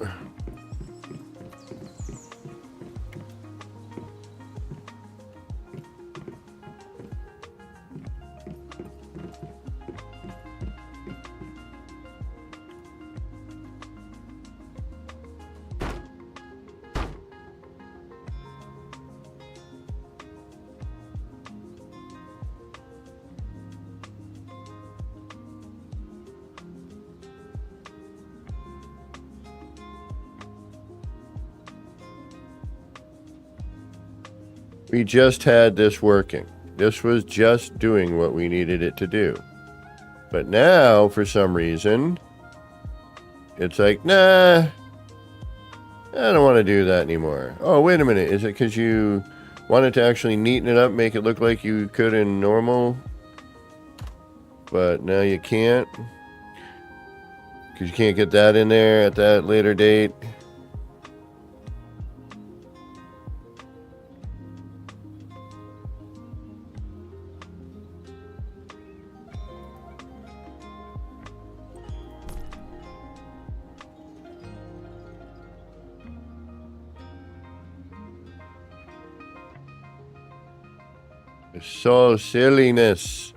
We just had this working. This was just doing what we needed it to do. But now, for some reason, it's like, nah, I don't want to do that anymore. Oh, wait a minute. Is it because you wanted to actually neaten it up, make it look like you could in normal? But now you can't? Because you can't get that in there at that later date? So silliness.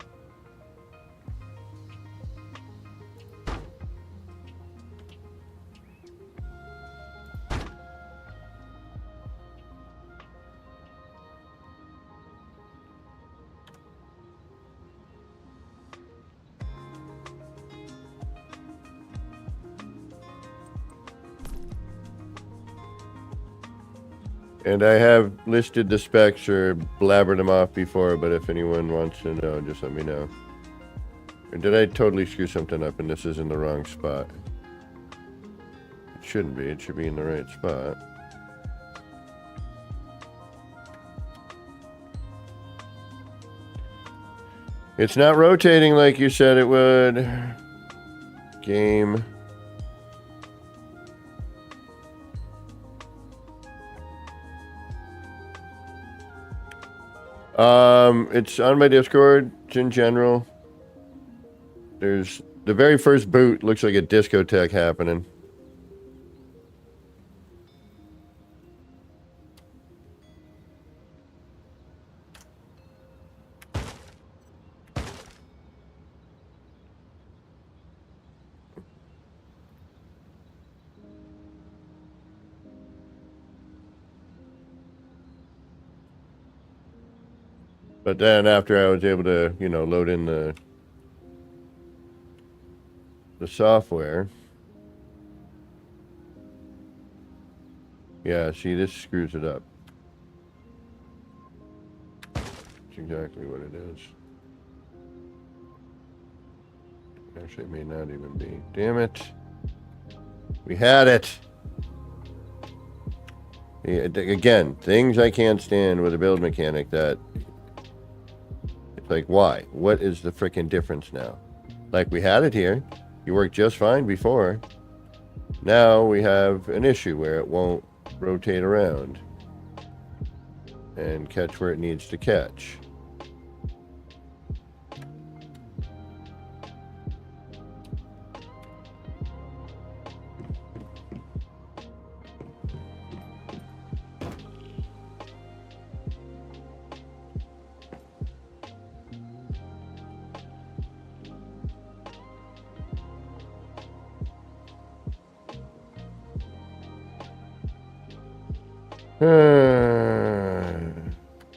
And I have listed the specs or blabbered them off before, but if anyone wants to know, just let me know. Or did I totally screw something up and this is in the wrong spot? It shouldn't be. It should be in the right spot. It's not rotating like you said it would. Game. It's on my Discord. It's in general. There's the very first boot looks like a discotheque happening. But then after I was able to, you know, load in the software. Yeah, see, this screws it up. That's exactly what it is. Actually, it may not even be. Damn it. We had it. Again, things I can't stand with a build mechanic that... It's like, why? What is the freaking difference now? Like, we had it here. You worked just fine before. Now we have an issue where it won't rotate around and catch where it needs to catch.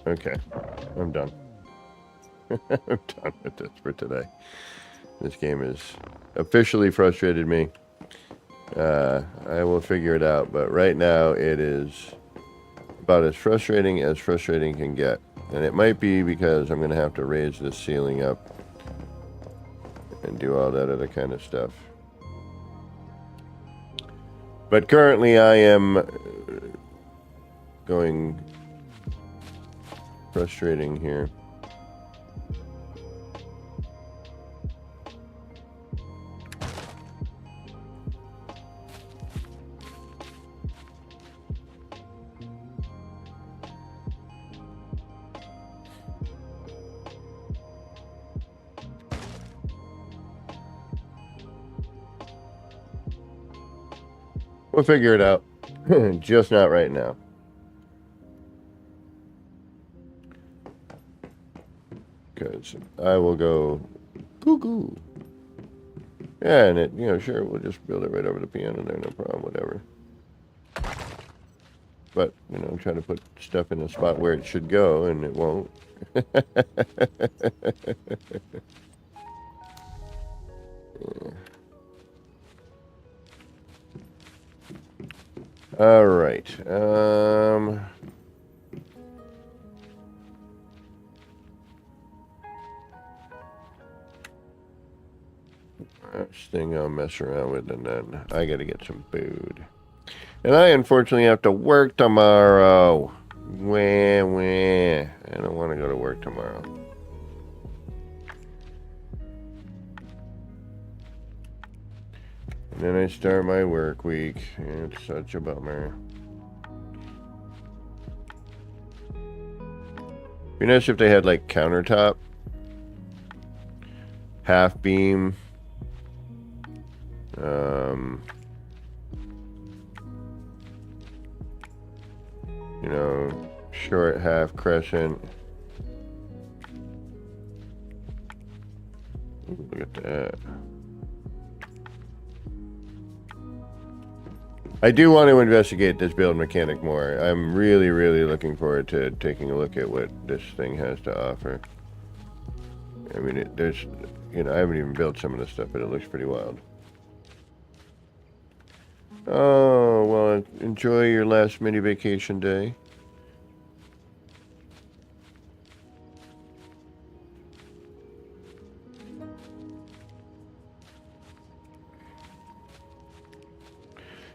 Okay, I'm done. I'm done with this for today. This game has officially frustrated me. I will figure it out, but right now it is about as frustrating can get. And it might be because I'm going to have to raise this ceiling up and do all that other kind of stuff. But currently I am going frustrating here. We'll figure it out. Just not right now. Because I will go cuckoo. Yeah, and it, you know, sure, we'll just build it right over the piano there, no problem, whatever. But, you know, try to put stuff in the spot where it should go, and it won't. All right. Last thing I'll mess around with, and then I gotta get some food. And I unfortunately have to work tomorrow. Wah, wah. I don't want to go to work tomorrow. And then I start my work week. It's such a bummer. Be nice if they had like countertop, half beam, you know, short half crescent. Ooh, look at that. I do want to investigate this build mechanic more. I'm really, really looking forward to taking a look at what this thing has to offer. I mean, there's, you know, I haven't even built some of this stuff, but it looks pretty wild. Oh, well, enjoy your last mini vacation day.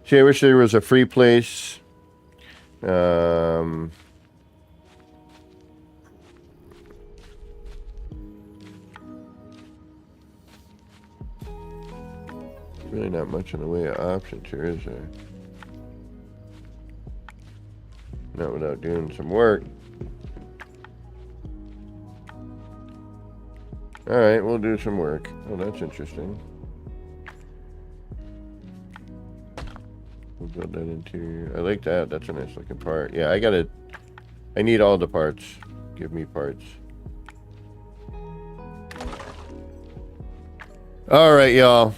See, I wish there was a free place. Really not much in the way of options here, is there? Not without doing some work. Alright, we'll do some work. Oh, that's interesting. We'll build that interior. I like that. That's a nice looking part. Yeah, I need all the parts. Give me parts. Alright, y'all.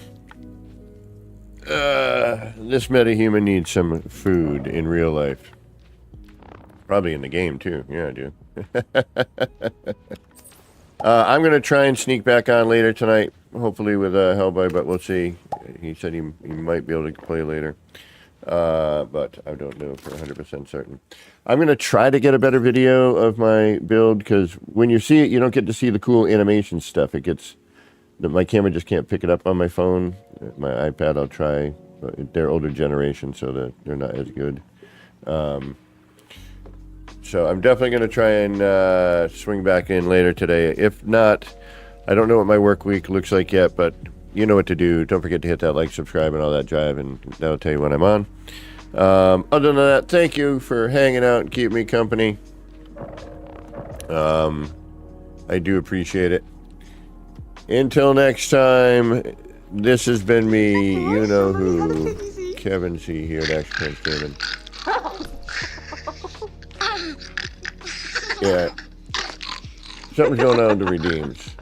This metahuman needs some food in real life. Probably in the game, too. Yeah, I do. I'm going to try and sneak back on later tonight. Hopefully with Hellboy, but we'll see. He said he might be able to play later. But I don't know for 100% certain. I'm going to try to get a better video of my build, because when you see it, you don't get to see the cool animation stuff. It gets... My camera just can't pick it up on my phone. My iPad, I'll try. But they're older generation, so that they're not as good. So I'm definitely going to try and swing back in later today. If not, I don't know what my work week looks like yet, but you know what to do. Don't forget to hit that like, subscribe, and all that jive, and that'll tell you when I'm on. Other than that, thank you for hanging out and keeping me company. I do appreciate it. Until next time, this has been me, you know who, Kevin C. here at Action Prince Gaming. Yeah. Something's going on with the redeems.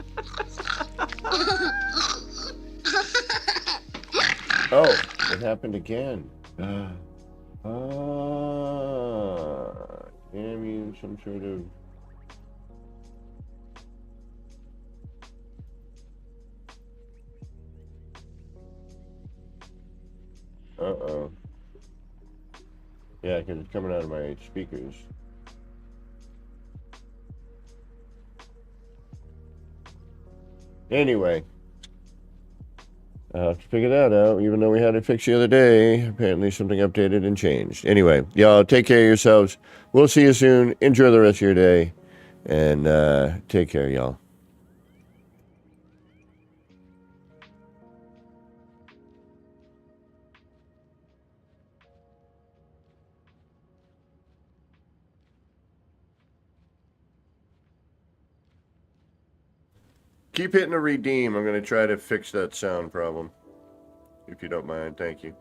Oh, it happened again. Damn you, some sort of... Uh-oh. Yeah, because it's coming out of my speakers. Anyway. I'll have to figure that out, even though we had it fixed the other day. Apparently something updated and changed. Anyway, y'all take care of yourselves. We'll see you soon. Enjoy the rest of your day. And take care, y'all. Keep hitting the redeem. I'm going to try to fix that sound problem. If you don't mind, thank you.